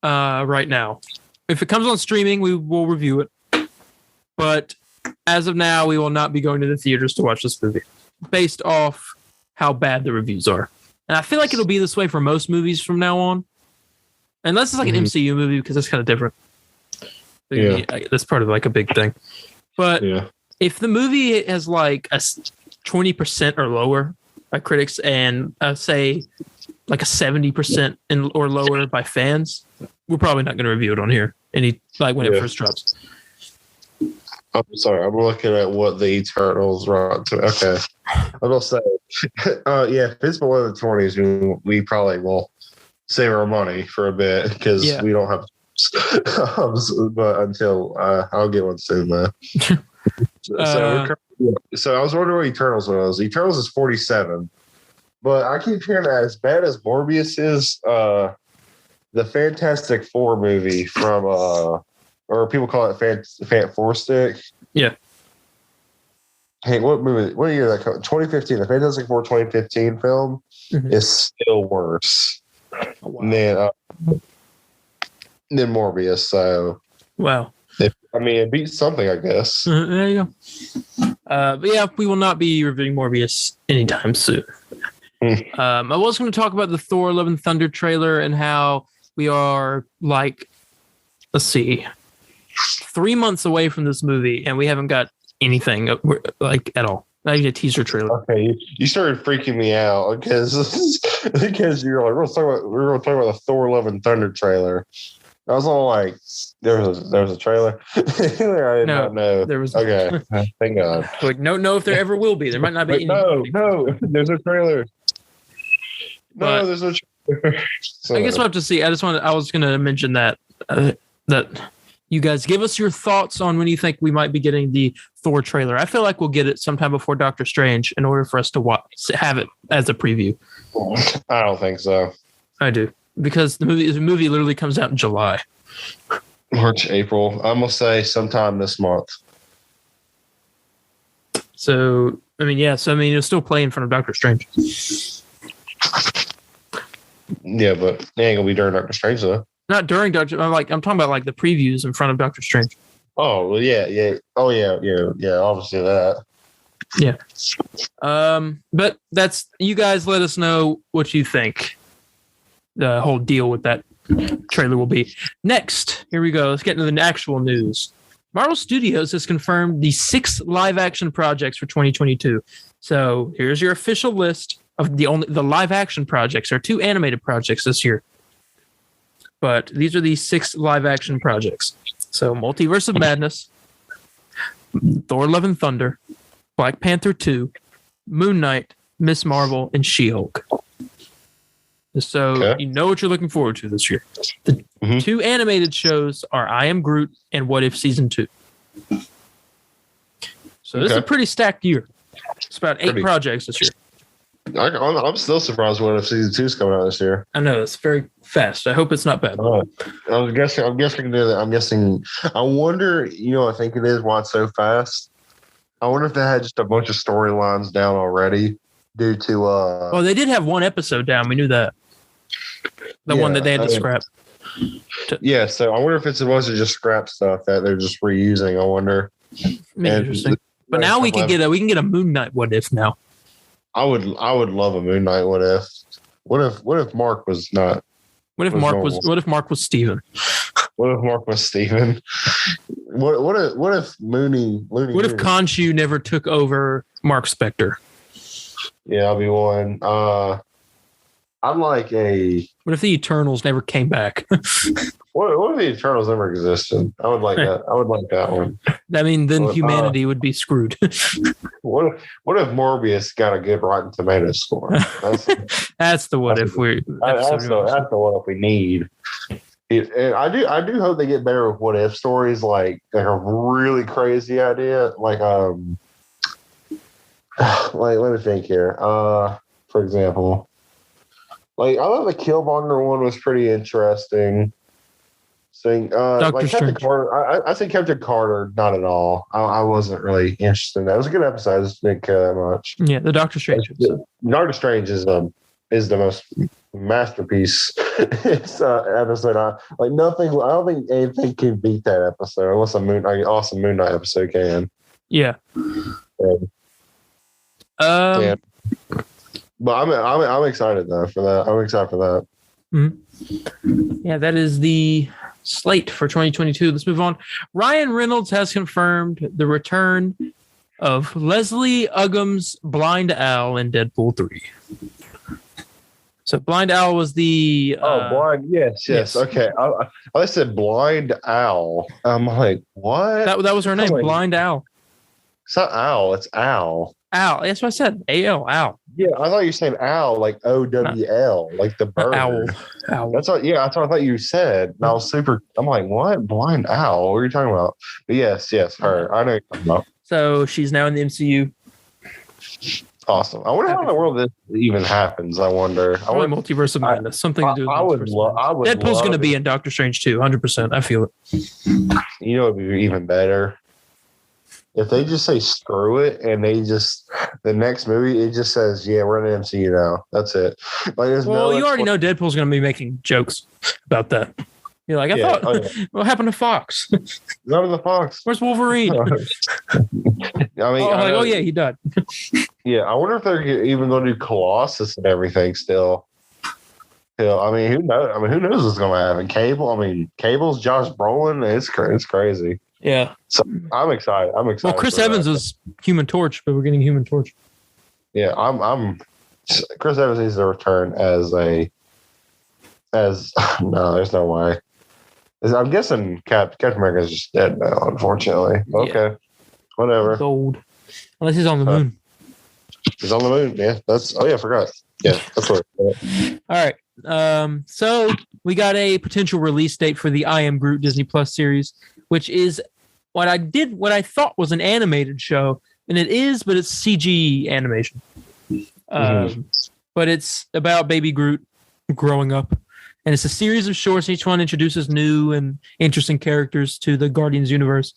right now. If it comes on streaming, we will review it. But as of now, we will not be going to the theaters to watch this movie based off how bad the reviews are. And I feel like it'll be this way for most movies from now on. Unless it's like an MCU movie, because that's kind of different. Yeah. That's part of like a big thing. But if the movie has like a 20% or lower by critics and say like a 70% or lower by fans, we're probably not going to review it on here when it first drops. I'm sorry, I'm looking at what the Eternals wrote to. Okay. I will say, if it's below the 20s, we probably will save our money for a bit because we don't have. But until I'll get one soon, man. So I was wondering what Eternals was. Eternals is 47, but I keep hearing that as bad as Morbius is, the Fantastic Four movie from or people call it Fant Four Stick. Yeah. Hey, what movie? What year that? 2015. The Fantastic Four 2015 film is still worse than Morbius. So wow. It beats something, I guess. There you go. But yeah, we will not be reviewing Morbius anytime soon. I was going to talk about the Thor: Love and Thunder trailer and how we are like, let's see, 3 months away from this movie and we haven't got anything like at all. Not even a teaser trailer. Okay, you started freaking me out because you're like, we're gonna talk about the Thor: Love and Thunder trailer. I was all like, there was a trailer. I did not know. There was. Okay, thank God. Like, no, if there ever will be, there might not be. Wait, any. No, there's a trailer. But there's no trailer. So, I guess we'll have to see. I was going to mention that you guys give us your thoughts on when you think we might be getting the Thor trailer. I feel like we'll get it sometime before Doctor Strange in order for us to have it as a preview. I don't think so. I do, because the movie literally comes out in July. March, April. I'm gonna say sometime this month. So it'll still play in front of Doctor Strange. Yeah, but it ain't gonna be during Doctor Strange though. Not during Doctor. I'm talking about like the previews in front of Doctor Strange. Oh well, yeah. Oh yeah. Obviously that. Yeah. But that's, you guys let us know what you think the whole deal with that trailer will be. Next, here we go. Let's get into the actual news. Marvel Studios has confirmed the 6 live action projects for 2022. So here's your official list of the live action projects. There are 2 animated projects this year, but these are the 6 live action projects. So Multiverse of Madness, Thor: Love and Thunder, Black Panther 2, Moon Knight, Miss Marvel, and She-Hulk. So You know what you're looking forward to this year. The 2 animated shows are I Am Groot and What If Season 2. So this is a pretty stacked year. It's about 8 projects this year. I'm still surprised What If Season 2 is coming out this year. I know, it's very fast. I hope it's not bad. I'm guessing that. I wonder, I think it is why it's so fast. I wonder if they had just a bunch of storylines down already due to well, they did have 1 episode down. We knew that. The one that they had to scrap. Yeah, so I wonder if it's a bunch of just scrap stuff that they're just reusing. I wonder. Interesting. But now we can get a Moon Knight What If now. I would love a Moon Knight What If. What if Mark was not? What if Mark was Steven? What if Mark was Steven? What if Mooney? What if Khonshu never took over Mark Spector? Yeah, I'll be one. I'm like a. What if the Eternals never came back? What if the Eternals never existed? I would like that. I would like that one. I mean, then humanity would be screwed. What if Morbius got a good Rotten Tomatoes score? That's the what if we. That's the what if we need. And I do hope they get better with what if stories, like a really crazy idea, like let me think here. For example, like I thought the Killmonger one was pretty interesting. Saying like Captain Carter, I think Captain Carter, not at all. I wasn't really interested in that. It was a good episode. I just didn't care that much. Yeah, the Doctor Strange episode. Doctor Strange is the most masterpiece episode. I don't think anything can beat that episode unless awesome Moon Knight episode can. Yeah. Yeah. But I'm excited though for that. I'm excited for that. Mm-hmm. Yeah, that is the slate for 2022. Let's move on. Ryan Reynolds has confirmed the return of Leslie Uggam's Blind Owl in Deadpool 3. So Blind Owl was the blind. Yes. Okay. I said Blind Owl. I'm like, what? That was her name, Blind Owl. It's not Owl. It's Owl. Owl. That's what I said. A-L. Owl. Yeah, I thought you were saying owl, like O-W-L, like the bird. Owl. That's what I thought you said. And I was I'm like, what? Blind owl? What are you talking about? But yes, her. I know what you're talking about. So she's now in the MCU. Awesome. I wonder how in the world this even happens. I wonder. Probably Multiverse of Madness. Something to do with Deadpool's going to be in Doctor Strange too. 100%. I feel it. You know, it'd be even better if they just say screw it and they just the next movie it just says we're in the MCU now. That's it. Like, you already know Deadpool's going to be making jokes about that. You're like, I thought, what happened to Fox? None of the Fox. Where's Wolverine? Oh yeah, he died. Yeah, I wonder if they're even going to do Colossus and everything still. I mean, who knows? Who knows what's going to happen? Cable's Josh Brolin. It's crazy. Yeah. So I'm excited. Well, Chris Evans was Human Torch, but we're getting Human Torch. Yeah, Chris Evans needs to return as no, there's no way. I'm guessing Captain America is just dead now, unfortunately. Okay, whatever. He's old, unless he's on the moon. He's on the moon. Yeah, I forgot. Yeah, that's what. All right. So we got a potential release date for the I Am Groot Disney Plus series, which is what I thought was an animated show, and it is, but it's CG animation. But it's about baby Groot growing up, and it's a series of shorts. Each one introduces new and interesting characters to the Guardians universe,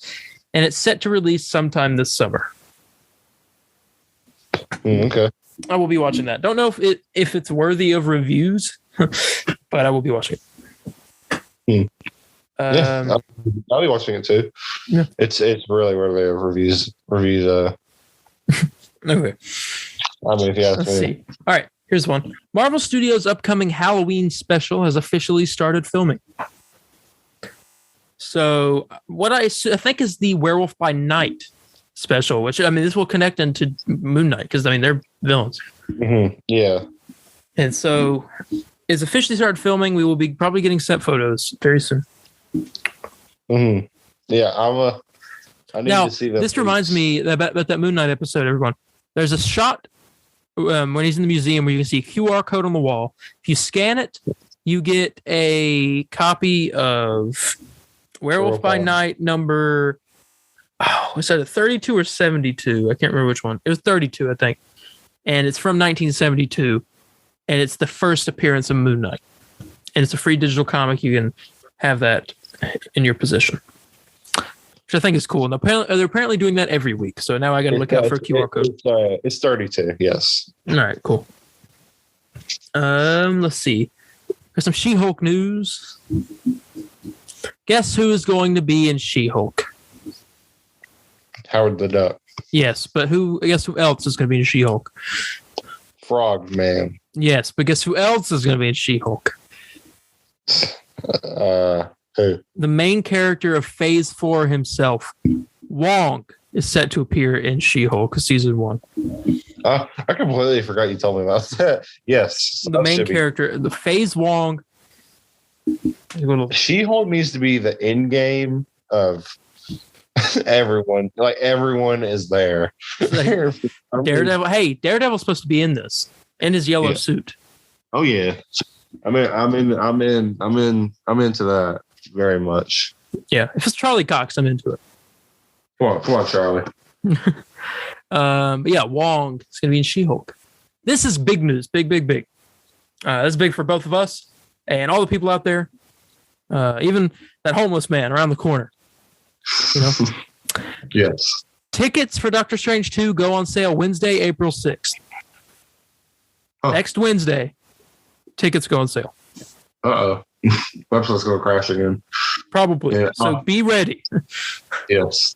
and it's set to release sometime this summer. Okay. I will be watching that. Don't know if it's worthy of reviews, but I will be watching it. I'll be watching it too. Yeah. It's really worthy of reviews. Okay. If you ask Let's me. see. All right, here's one. Marvel Studios' upcoming Halloween special has officially started filming. So what I think is the Werewolf by Night special, which this will connect into Moon Knight because they're villains. Mm-hmm. Yeah. And so it's officially started filming. We will be probably getting set photos very soon. Mm-hmm. Yeah, I need to see that. This reminds me about that Moon Knight episode, everyone. There's a shot when he's in the museum where you can see a QR code on the wall. If you scan it, you get a copy of Werewolf by Night number, was that a 32 or 72? I can't remember which one. It was 32, I think. And it's from 1972. And it's the first appearance of Moon Knight. And it's a free digital comic. You can have that in your possession, which I think is cool. And they're apparently doing that every week. So now I got to look out for a QR code. It's 32, yes. All right, cool. Let's see. There's some She-Hulk news. Guess who is going to be in She-Hulk? Howard the Duck. Yes, but guess who else is going to be in She-Hulk? Frog Man. Yes, but guess who else is going to be in She-Hulk? Who? The main character of Phase 4 himself, Wong, is set to appear in She-Hulk season 1. I completely forgot you told me about that. Yes. The main character, the Phase Wong. She-Hulk needs to be the end game of everyone. Like everyone is there. Daredevil. Hey, Daredevil's supposed to be in this in his yellow suit. Oh yeah. I'm into that very much. Yeah, if it's Charlie Cox, I'm into it. Come on, Charlie. But yeah, Wong is going to be in She-Hulk. This is big news. Big. That's big for both of us and all the people out there. Even that homeless man around the corner. Yes. Tickets for Doctor Strange 2 go on sale Wednesday, April 6th. Next Wednesday, tickets go on sale. Uh-oh. Website's going to crash again. Probably. Yeah. So be ready. Yes.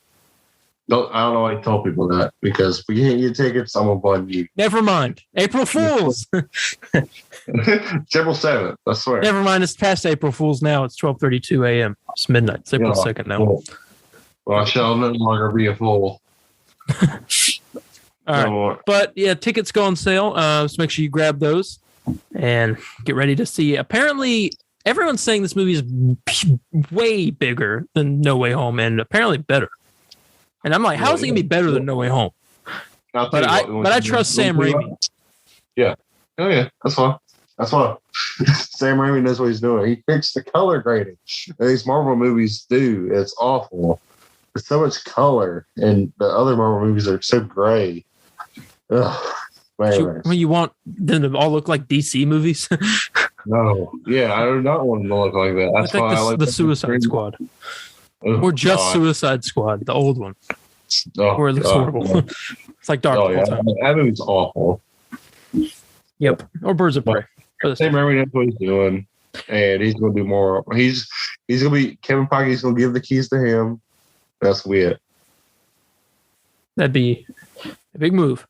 I don't know why I tell people that, because we can't get tickets, I'm going to blame you. Never mind. April Fools. It's April 7th, I swear. Never mind. It's past April Fools now. It's 12:32 a.m. It's midnight. It's April 2nd now. Well, I shall no longer be a fool. All right. But yeah, tickets go on sale. So make sure you grab those and get ready to see. Apparently, everyone's saying this movie is way bigger than No Way Home and apparently better. And I'm like, how is it going to be better than No Way Home? But I trust Sam Raimi. Yeah. Oh, yeah. That's fine. Sam Raimi knows what he's doing. He fixed the color grading. These Marvel movies do. It's awful. There's so much color, and the other Marvel movies are so gray. Ugh. When you want them to all look like DC movies? No. Yeah, I do not want them to look like that. That's why I like the Suicide Squad. Or just Suicide Squad, the old one. Where it looks horrible. It's like Dark all time. That movie's awful. Yep. Or Birds of Prey. Sam Raimi knows what he's doing. And he's going to do more. He's going to be, Kevin Feige's going to give the keys to him. That's weird. That'd be a big move.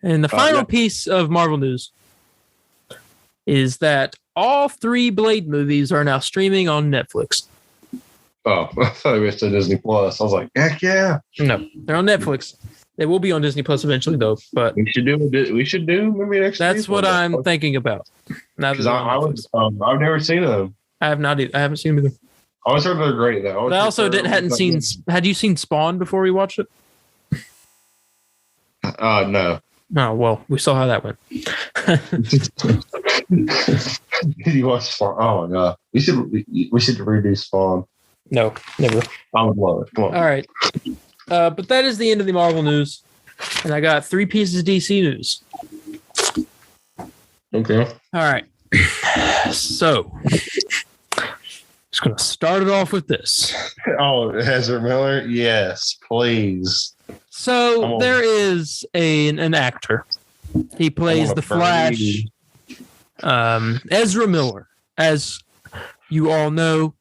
And the final piece of Marvel news is that all 3 Blade movies are now streaming on Netflix. Oh, I thought we said Disney Plus. I was like, heck yeah. No, they're on Netflix. They will be on Disney Plus eventually, though. But we should do maybe next. That's what I'm thinking about. Because I've never seen them. I have not. I haven't seen them either. I always heard they're great though. I also hadn't seen. Had you seen Spawn before we watched it? No. Oh well, we saw how that went. Did you watch Spawn? Oh my god, we should redo Spawn. No, never. I would love it. Come on. All right, but that is the end of the Marvel news, and I got 3 pieces of DC news. Okay. All right. So, just gonna start it off with this. Oh, Ezra Miller, yes, please. So there is an actor. He plays the Flash. Ezra Miller, as you all know,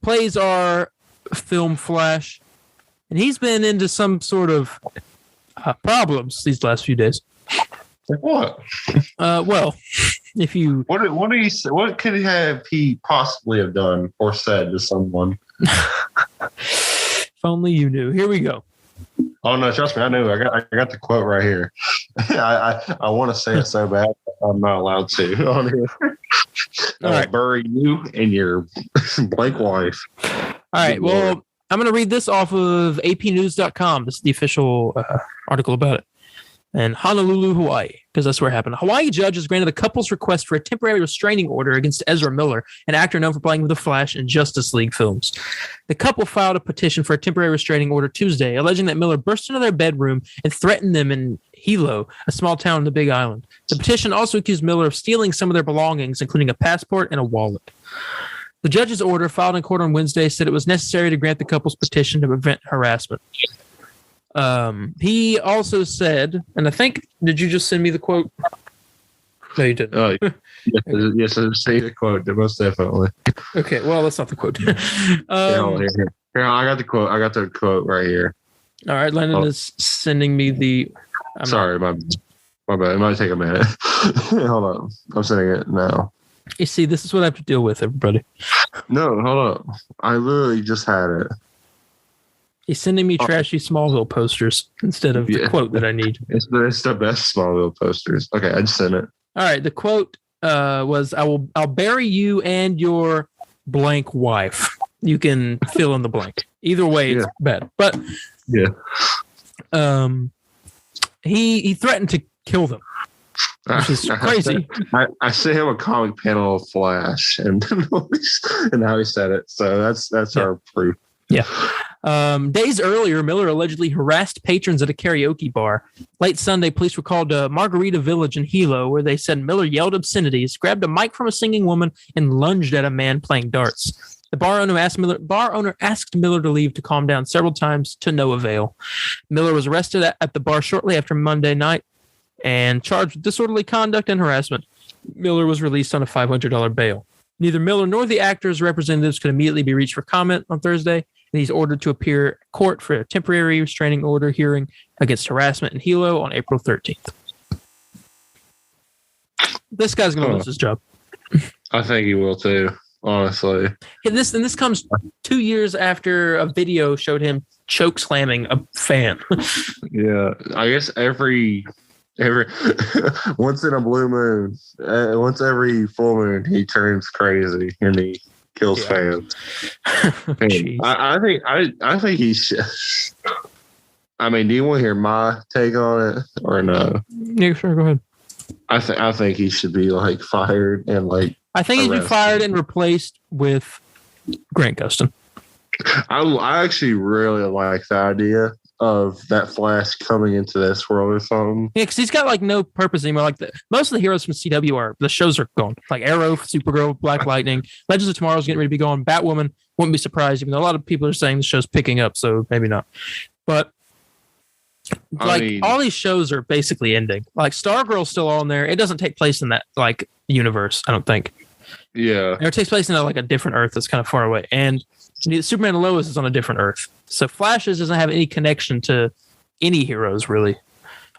plays our film Flash, and he's been into some sort of problems these last few days. What? Well, if you what could he possibly have done or said to someone? If only you knew. Here we go. Oh no, trust me, I knew. I got the quote right here. I want to say it so bad, but I'm not allowed to on here. All right, bury you and your blank wife. All right. Well, I'm going to read this off of APnews.com. This is the official article about it. And Honolulu, Hawaii, because that's where it happened. A Hawaii judge has granted the couple's request for a temporary restraining order against Ezra Miller, an actor known for playing with the Flash in Justice League films. The couple filed a petition for a temporary restraining order Tuesday, alleging that Miller burst into their bedroom and threatened them in Hilo, a small town on the Big Island. The petition also accused Miller of stealing some of their belongings, including a passport and a wallet. The judge's order, filed in court on Wednesday, said it was necessary to grant the couple's petition to prevent harassment. He also said, and I think, did you just send me the quote? No, you didn't. Yes, I say the quote, most definitely. Okay, well, that's not the quote. Here, I got the quote. I got the quote right here. All right, Lennon is sending me the. My bad. It might take a minute. Hold on. I'm sending it now. You see, this is what I have to deal with, everybody. No, hold up. I literally just had it. He's sending me trashy Smallville posters instead of the quote that I need. It's the best Smallville posters. Okay, I just sent it. All right, the quote was, I'll bury you and your blank wife. You can fill in the blank. Either way, it's bad. But he threatened to kill them, which is crazy. I sent him a comic panel of Flash and how he said it. So that's our proof. Yeah. Days earlier, Miller allegedly harassed patrons at a karaoke bar. Late Sunday, police were called to Margarita Village in Hilo, where they said Miller yelled obscenities, grabbed a mic from a singing woman, and lunged at a man playing darts. The bar owner asked Miller to leave to calm down several times, to no avail. Miller was arrested at the bar shortly after Monday night and charged with disorderly conduct and harassment. Miller was released on a $500 bail. Neither Miller nor the actor's representatives could immediately be reached for comment on Thursday, and he's ordered to appear in court for a temporary restraining order hearing against harassment in Hilo on April 13th. This guy's going to lose his job. I think he will too, honestly. And this comes 2 years after a video showed him choke slamming a fan. Yeah, I guess every once in a blue moon, once every full moon, he turns crazy and he kills fans. I think he should. I mean, do you want to hear my take on it or no? Yeah, sure. Go ahead. I think he should be like fired and like. I think he should be fired and replaced with Grant Gustin. I actually really like the idea of that Flash coming into this world or something. Yeah, because he's got like no purpose anymore. Like most of the heroes from CW the shows are gone. Like Arrow, Supergirl, Black Lightning, Legends of Tomorrow's getting ready to be gone. Batwoman, wouldn't be surprised, even though a lot of people are saying the show's picking up, so maybe not. But all these shows are basically ending. Like Stargirl's still on there. It doesn't take place in that like universe, I don't think. Yeah. It takes place in like a different Earth that's kind of far away. And Superman and Lois is on a different Earth. So Flash doesn't have any connection to any heroes really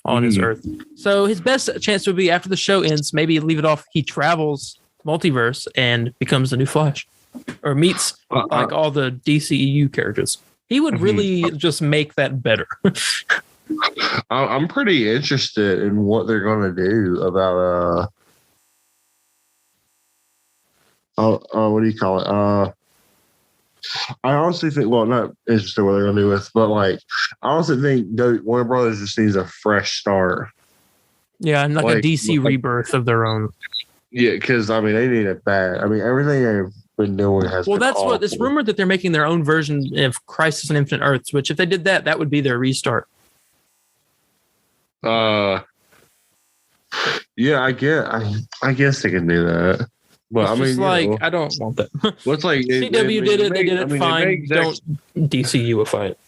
on his Earth. So his best chance would be after the show ends, maybe leave it off. He travels multiverse and becomes the new Flash, or meets like all the DCEU characters. He would really just make that better. I'm pretty interested in what they're going to do about what do you call it? I honestly think, well, not interested in what they're going to do with, but like, I honestly think Warner Brothers just needs a fresh start. Yeah, and like a DC rebirth of their own. Yeah, because I mean, they need it bad. I mean, everything they've been doing has. Well, that's awful. What it's rumored that they're making their own version of Crisis on Infinite Earths. Which, if they did that, that would be their restart. Yeah, I guess they can do that. But it's I mean, like, I don't want that. What's like CW did it, they did it fine. Don't DCUify it.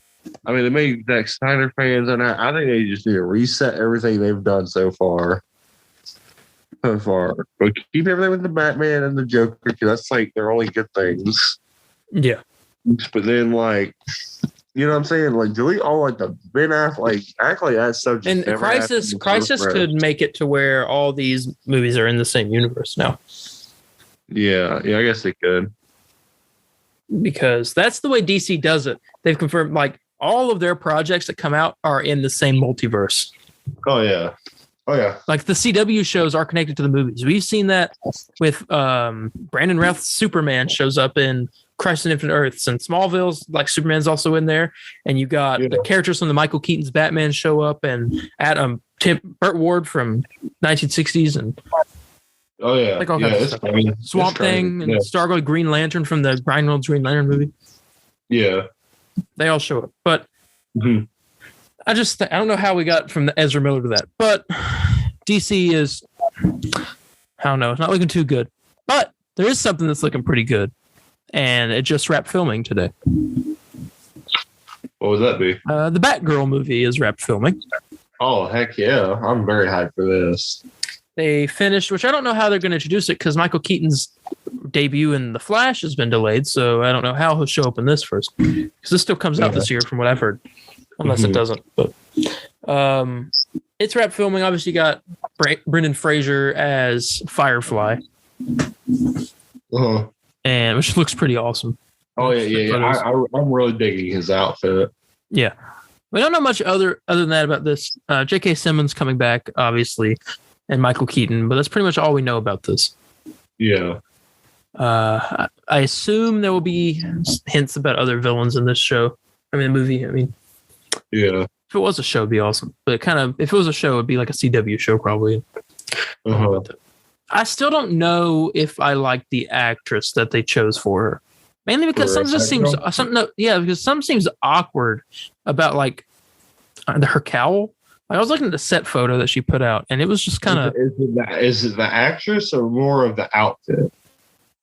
I mean, they made Zack Snyder fans, and I think they just need to reset everything they've done so far. But keep everything with the Batman and the Joker, because that's like their only good things. Yeah. But then, like, you know what I'm saying? Like, delete all like the Ben Affleck, like, act like that stuff. And Crisis could make it to where all these movies are in the same universe now. Yeah, I guess they could. Because that's the way DC does it. They've confirmed like all of their projects that come out are in the same multiverse. Oh yeah. Like the CW shows are connected to the movies. We've seen that with Brandon Routh's Superman shows up in Crisis on Infinite Earths, and Smallville's like Superman's also in there. And you got the characters from the Michael Keaton's Batman show up, and Burt Ward from 1960s and like all kinds of stuff. Swamp Thing and Stargirl, Green Lantern from the Reynolds Green Lantern movie. Yeah, they all show up, but I don't know how we got from the Ezra Miller to that. But DC is, I don't know, it's not looking too good. But there is something that's looking pretty good, and it just wrapped filming today. What would that be? The Batgirl movie is wrapped filming. Oh heck yeah! I'm very hyped for this. They finished, which I don't know how they're going to introduce it because Michael Keaton's debut in The Flash has been delayed, so I don't know how he'll show up in this first. Because this still comes out this year, from what I've heard, unless it doesn't. But it's wrapped filming. Obviously, you got Brendan Fraser as Firefly, and which looks pretty awesome. Oh yeah. I'm really digging his outfit. Yeah, we don't know much other than that about this. J.K. Simmons coming back, obviously. And Michael Keaton, but that's pretty much all we know about this. Yeah. I assume there will be hints about other villains in this show. Movie. Yeah. If it was a show, it'd be awesome. But if it was a show, it'd be like a CW show, probably. I still don't know if I like the actress that they chose for her. Mainly because some seems awkward about like her cowl. I was looking at the set photo that she put out, and it was just kind of. Is it the actress or more of the outfit?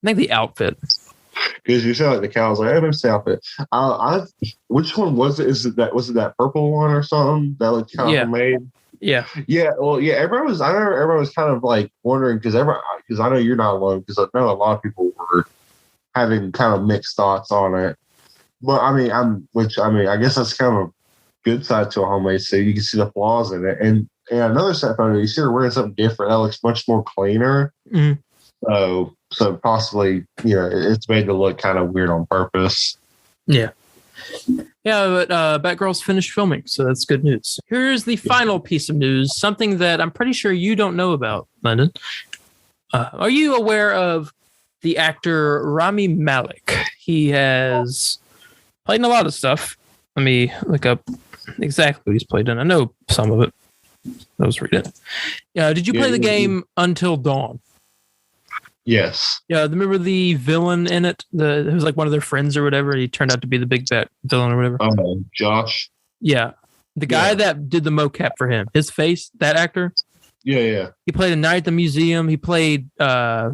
I think the outfit. Because you said like the cow was like, "Hey, it's the outfit." Which one was it? Was it that purple one or something that looked kind of made? Yeah. Yeah. Well, yeah. I know everyone was kind of like wondering because I know you're not alone because I know a lot of people were having kind of mixed thoughts on it. But I guess that's kind of a good side to a homemade suit. You can see the flaws in it, and another set photo, you see her wearing something different that looks much more cleaner. So possibly, it's made to look kind of weird on purpose. Yeah, but Batgirl's finished filming, so that's good news. Here's the final piece of news, something that I'm pretty sure you don't know about, Lyndon. Are you aware of the actor Rami Malek? He has played in a lot of stuff. Let me look up exactly what he's played in. I know some of it. I was reading it. Did you play the game Until Dawn? Yes. Yeah, remember the villain in it? It was like one of their friends or whatever. He turned out to be the big bad villain or whatever. Josh. Yeah. The guy that did the mocap for him. His face, that actor. Yeah. He played in Night at the Museum. He played I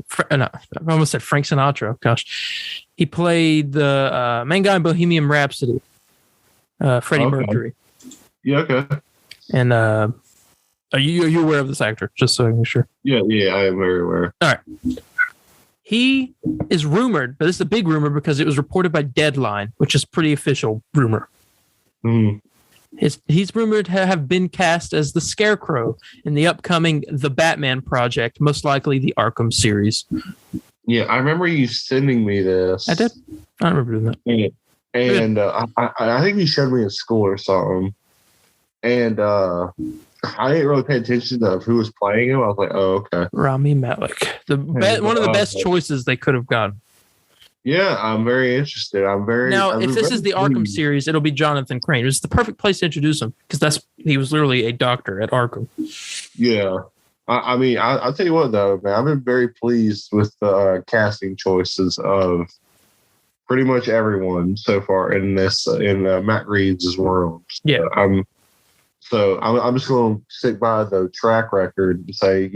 almost said Frank Sinatra. Gosh. He played the main guy in Bohemian Rhapsody. Freddie Mercury. Yeah, okay. And are you aware of this actor? Just so I'm sure. Yeah, I am very aware. All right. He is rumored, but this is a big rumor because it was reported by Deadline, which is pretty official rumor. Mm. He's rumored to have been cast as the Scarecrow in the upcoming The Batman project, most likely the Arkham series. Yeah, I remember you sending me this. I did. I don't remember doing that. And I think you showed me in school or something. And I didn't really pay attention to who was playing him. I was like, oh, okay. Rami Malek. One of the best choices they could have gotten. Yeah, I'm very interested. If this is the Arkham series, it'll be Jonathan Crane. It's the perfect place to introduce him because he was literally a doctor at Arkham. Yeah. I mean, I'll tell you what, though, man, I've been very pleased with the casting choices of pretty much everyone so far in Matt Reeves' world. Yeah. I'm just going to stick by the track record and say,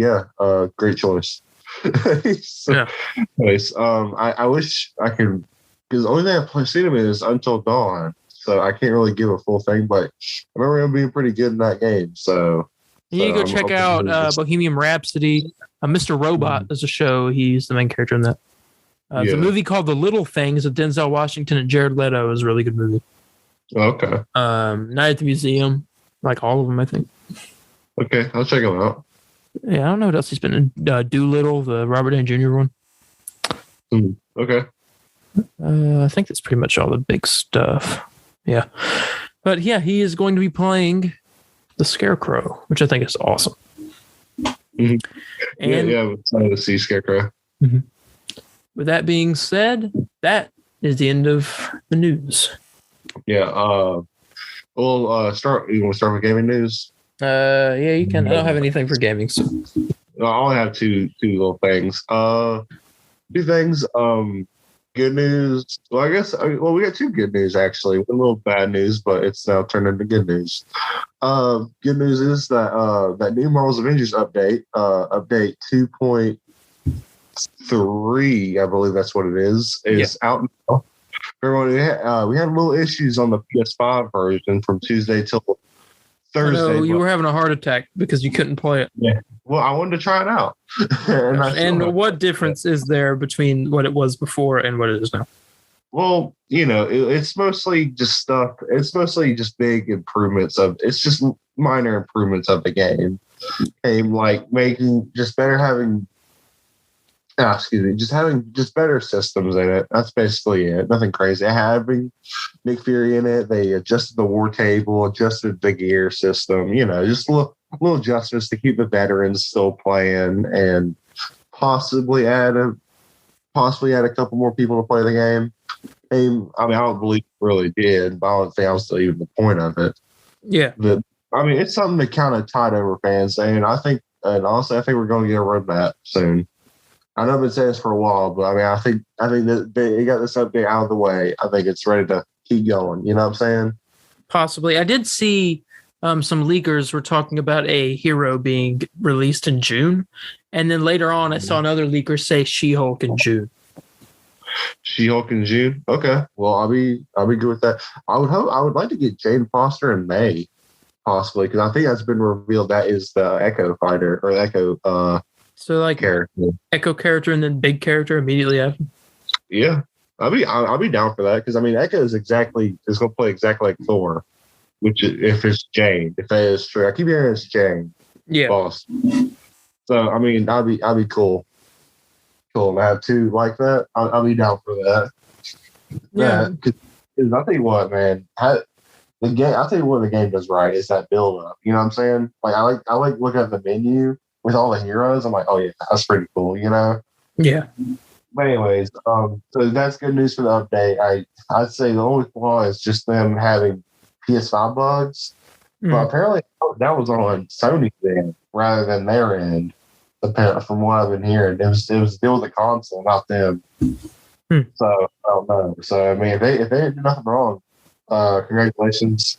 great choice. Anyways, I wish I could, because the only thing I've seen him in is Until Dawn, so I can't really give a full thing, but I remember him being pretty good in that game. So you need to go check out Bohemian Rhapsody. Mr. Robot is a show. He's the main character in that. There's a movie called The Little Things with Denzel Washington and Jared Leto. Is a really good movie. Okay. Night at the Museum, like all of them, I think. Okay, I'll check them out. Yeah, I don't know what else he's been in. Doolittle, the Robert Downey Jr. one. Okay. I think that's pretty much all the big stuff. Yeah. But yeah, he is going to be playing the Scarecrow, which I think is awesome. Mm-hmm. I'm excited to see Scarecrow. Mm-hmm. With that being said, that is the end of the news. Yeah. We'll start. You want to start with gaming news? Yeah, you can. I don't have anything for gaming, so I only have two little things. Two things. Good news. Well, I guess. We got two good news actually. One little bad news, but it's now turned into good news. Good news is that that new Marvel's Avengers update 2.3, I believe that's what it is out now. Everyone, we had little issues on the PS5 version from Tuesday till Thursday. You were having a heart attack because you couldn't play it. Yeah. Well, I wanted to try it out. and what difference is there between what it was before and what it is now? Well, it's mostly just stuff. It's mostly just big improvements it's just minor improvements of the game. Like making just better having just better systems in it. That's basically it. Nothing crazy. Having Nick Fury in it, they adjusted the war table, adjusted the gear system, just little adjustments to keep the veterans still playing and possibly add a couple more people to play the game. I don't believe it really did, but I don't think that was still even the point of it. Yeah. It's something that kind of tied over fans, and honestly, I think we're going to get a roadmap soon. I know I've been saying this for a while, but I think that they got this update out of the way. I think it's ready to keep going. You know what I'm saying? Possibly. I did see some leakers were talking about a hero being released in June, and then later on, I saw another leaker say She-Hulk in June. She-Hulk in June. Okay. Well, I'll be good with that. I would like to get Jane Foster in May, possibly, because I think that's been revealed. That is the Echo fighter or Echo. So like character. Echo character and then big character immediately after. Yeah, I'll be down for that because Echo is going to play exactly like Thor, which if it's Jane, if that is true, I keep hearing it's Jane. Yeah, boss. So I'll be cool. Cool to have two like that. I'll be down for that. Yeah, because I tell you what, man, I'll tell you what the game does right is that build up. You know what I'm saying? Like I like looking at the menu with all the heroes. I'm like, oh yeah, that's pretty cool. Yeah. But anyways, so that's good news for the update. I'd say the only flaw is just them having PS5 bugs. But apparently that was on Sony's end rather than their end. From what I've been hearing, it was to deal with the console, not them. So I don't know. So if they didn't do nothing wrong, congratulations,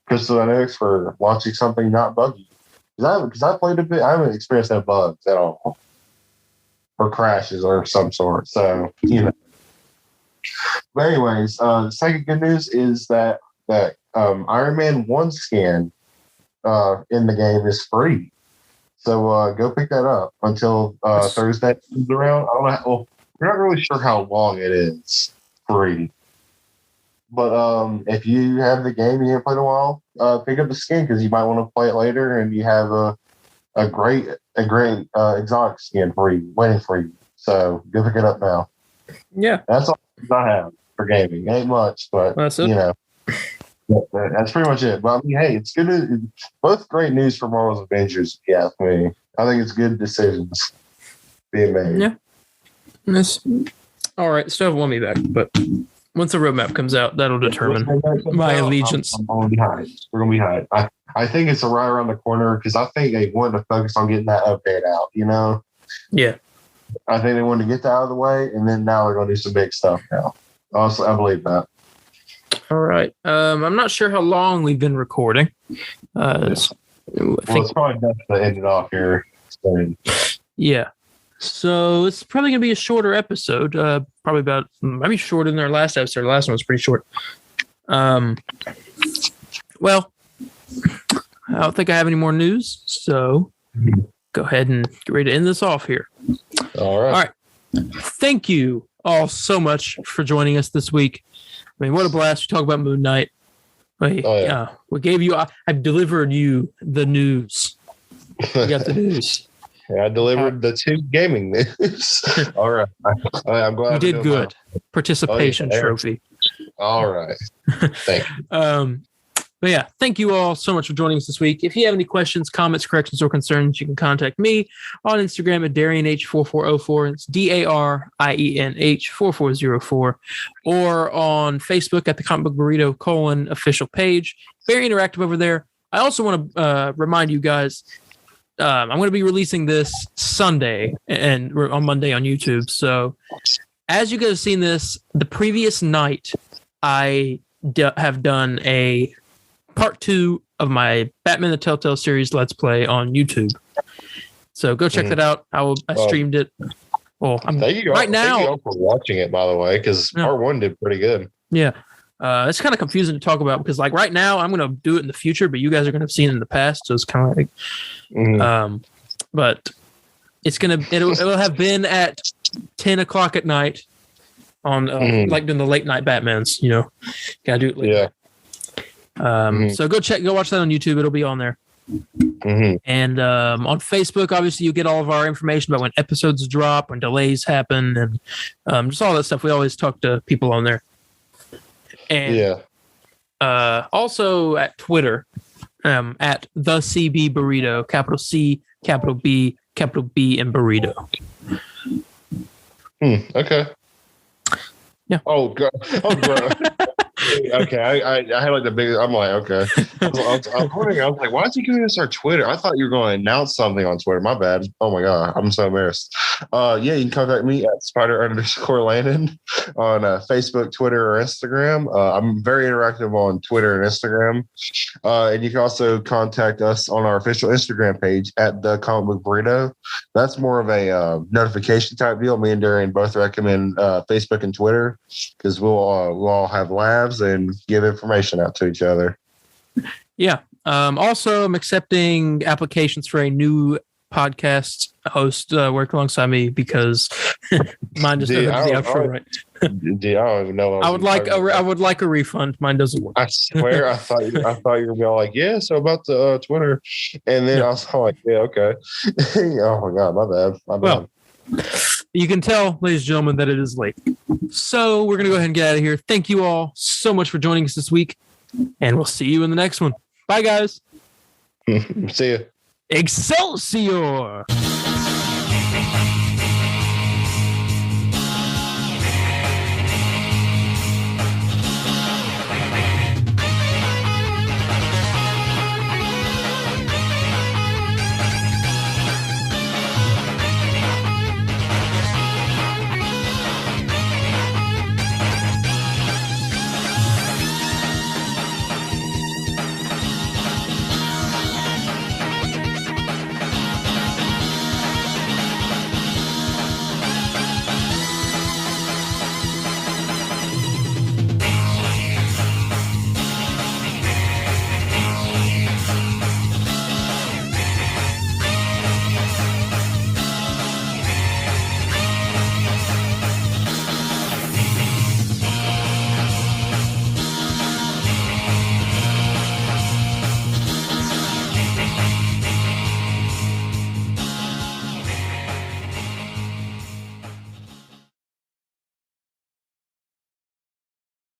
Crystal Dynamics, for launching something not buggy. Because I played a bit, I haven't experienced no bugs at all, or crashes or some sort. So But anyways, the second good news is that Iron Man 1 skin in the game is free. So go pick that up until Thursday comes around. I don't know. We're not really sure how long it is. Free. But if you have the game you haven't played in a while, pick up the skin because you might want to play it later, and you have a great exotic skin for you waiting for you. So go pick it up now. Yeah, that's all I have for gaming. Ain't much, but that's pretty much it. But I mean, hey, it's good. Both great news for Marvel's Avengers. Yeah, for me, I think it's good decisions being made. Yeah, that's all right. Still want me back, but once the roadmap comes out, that'll determine my allegiance. We're gonna be high. I think it's right around the corner because I think they wanted to focus on getting that update out. Yeah. I think they wanted to get that out of the way, and then now they're going to do some big stuff now. Honestly, I believe that. All right. I'm not sure how long we've been recording. It's probably best to end it off here. Yeah. So it's probably going to be a shorter episode. Probably about maybe shorter than our last episode. The last one was pretty short. Well, I don't think I have any more news, so go ahead and get ready to end this off here. All right. Thank you all so much for joining us this week. I mean, what a blast. We talk about Moon Knight. We gave you, I've delivered you the news. You got the news. I delivered the 2 gaming news. All right. I'm glad you did good. Participation trophy. All right. Thank you. But yeah, thank you all so much for joining us this week. If you have any questions, comments, corrections, or concerns, you can contact me on Instagram at DarienH4404. It's DARIENH4404. Or on Facebook at the Comic Book Burrito official page. Very interactive over there. I also want to remind you guys, I'm going to be releasing this Sunday and on Monday on YouTube. So as you guys have seen this, the previous night, I have done a part 2 of my Batman the Telltale series Let's Play on YouTube. So go check that out. I streamed it. Well, thank you all for watching it, by the way, because part 1 did pretty good. Yeah. It's kind of confusing to talk about because like right now I'm going to do it in the future, but you guys are going to have seen it in the past. So it's kind of like, but it'll have been at 10 o'clock at night on like doing the late night Batmans, gotta do it late. So go watch that on YouTube. It'll be on there. And on Facebook, obviously you get all of our information about when episodes drop, when delays happen, and just all that stuff. We always talk to people on there. And also at Twitter, at the CB Burrito, capital C, capital B, capital B, and Burrito. Okay. Yeah. Oh god. Okay, I had like the big. I'm like, okay. I was wondering. I was like, why is he giving us our Twitter? I thought you were going to announce something on Twitter. My bad. Oh my god, I'm so embarrassed. You can contact me at Spider_Landon on Facebook, Twitter, or Instagram. I'm very interactive on Twitter and Instagram. And you can also contact us on our official Instagram page at the Comic Book Burrito. That's more of a notification type deal. Me and Darian both recommend Facebook and Twitter because we'll all have labs and give information out to each other. Yeah. Also, I'm accepting applications for a new podcast host work alongside me because mine just doesn't have the outro right. I don't even know. I would like a refund. Mine doesn't work. I swear, I thought you were gonna be like, yeah. So about the Twitter, and then I was like, yeah, okay. Oh my god, my bad. You can tell, ladies and gentlemen, that it is late. So we're going to go ahead and get out of here. Thank you all so much for joining us this week, and we'll see you in the next one. Bye, guys. See ya. Excelsior!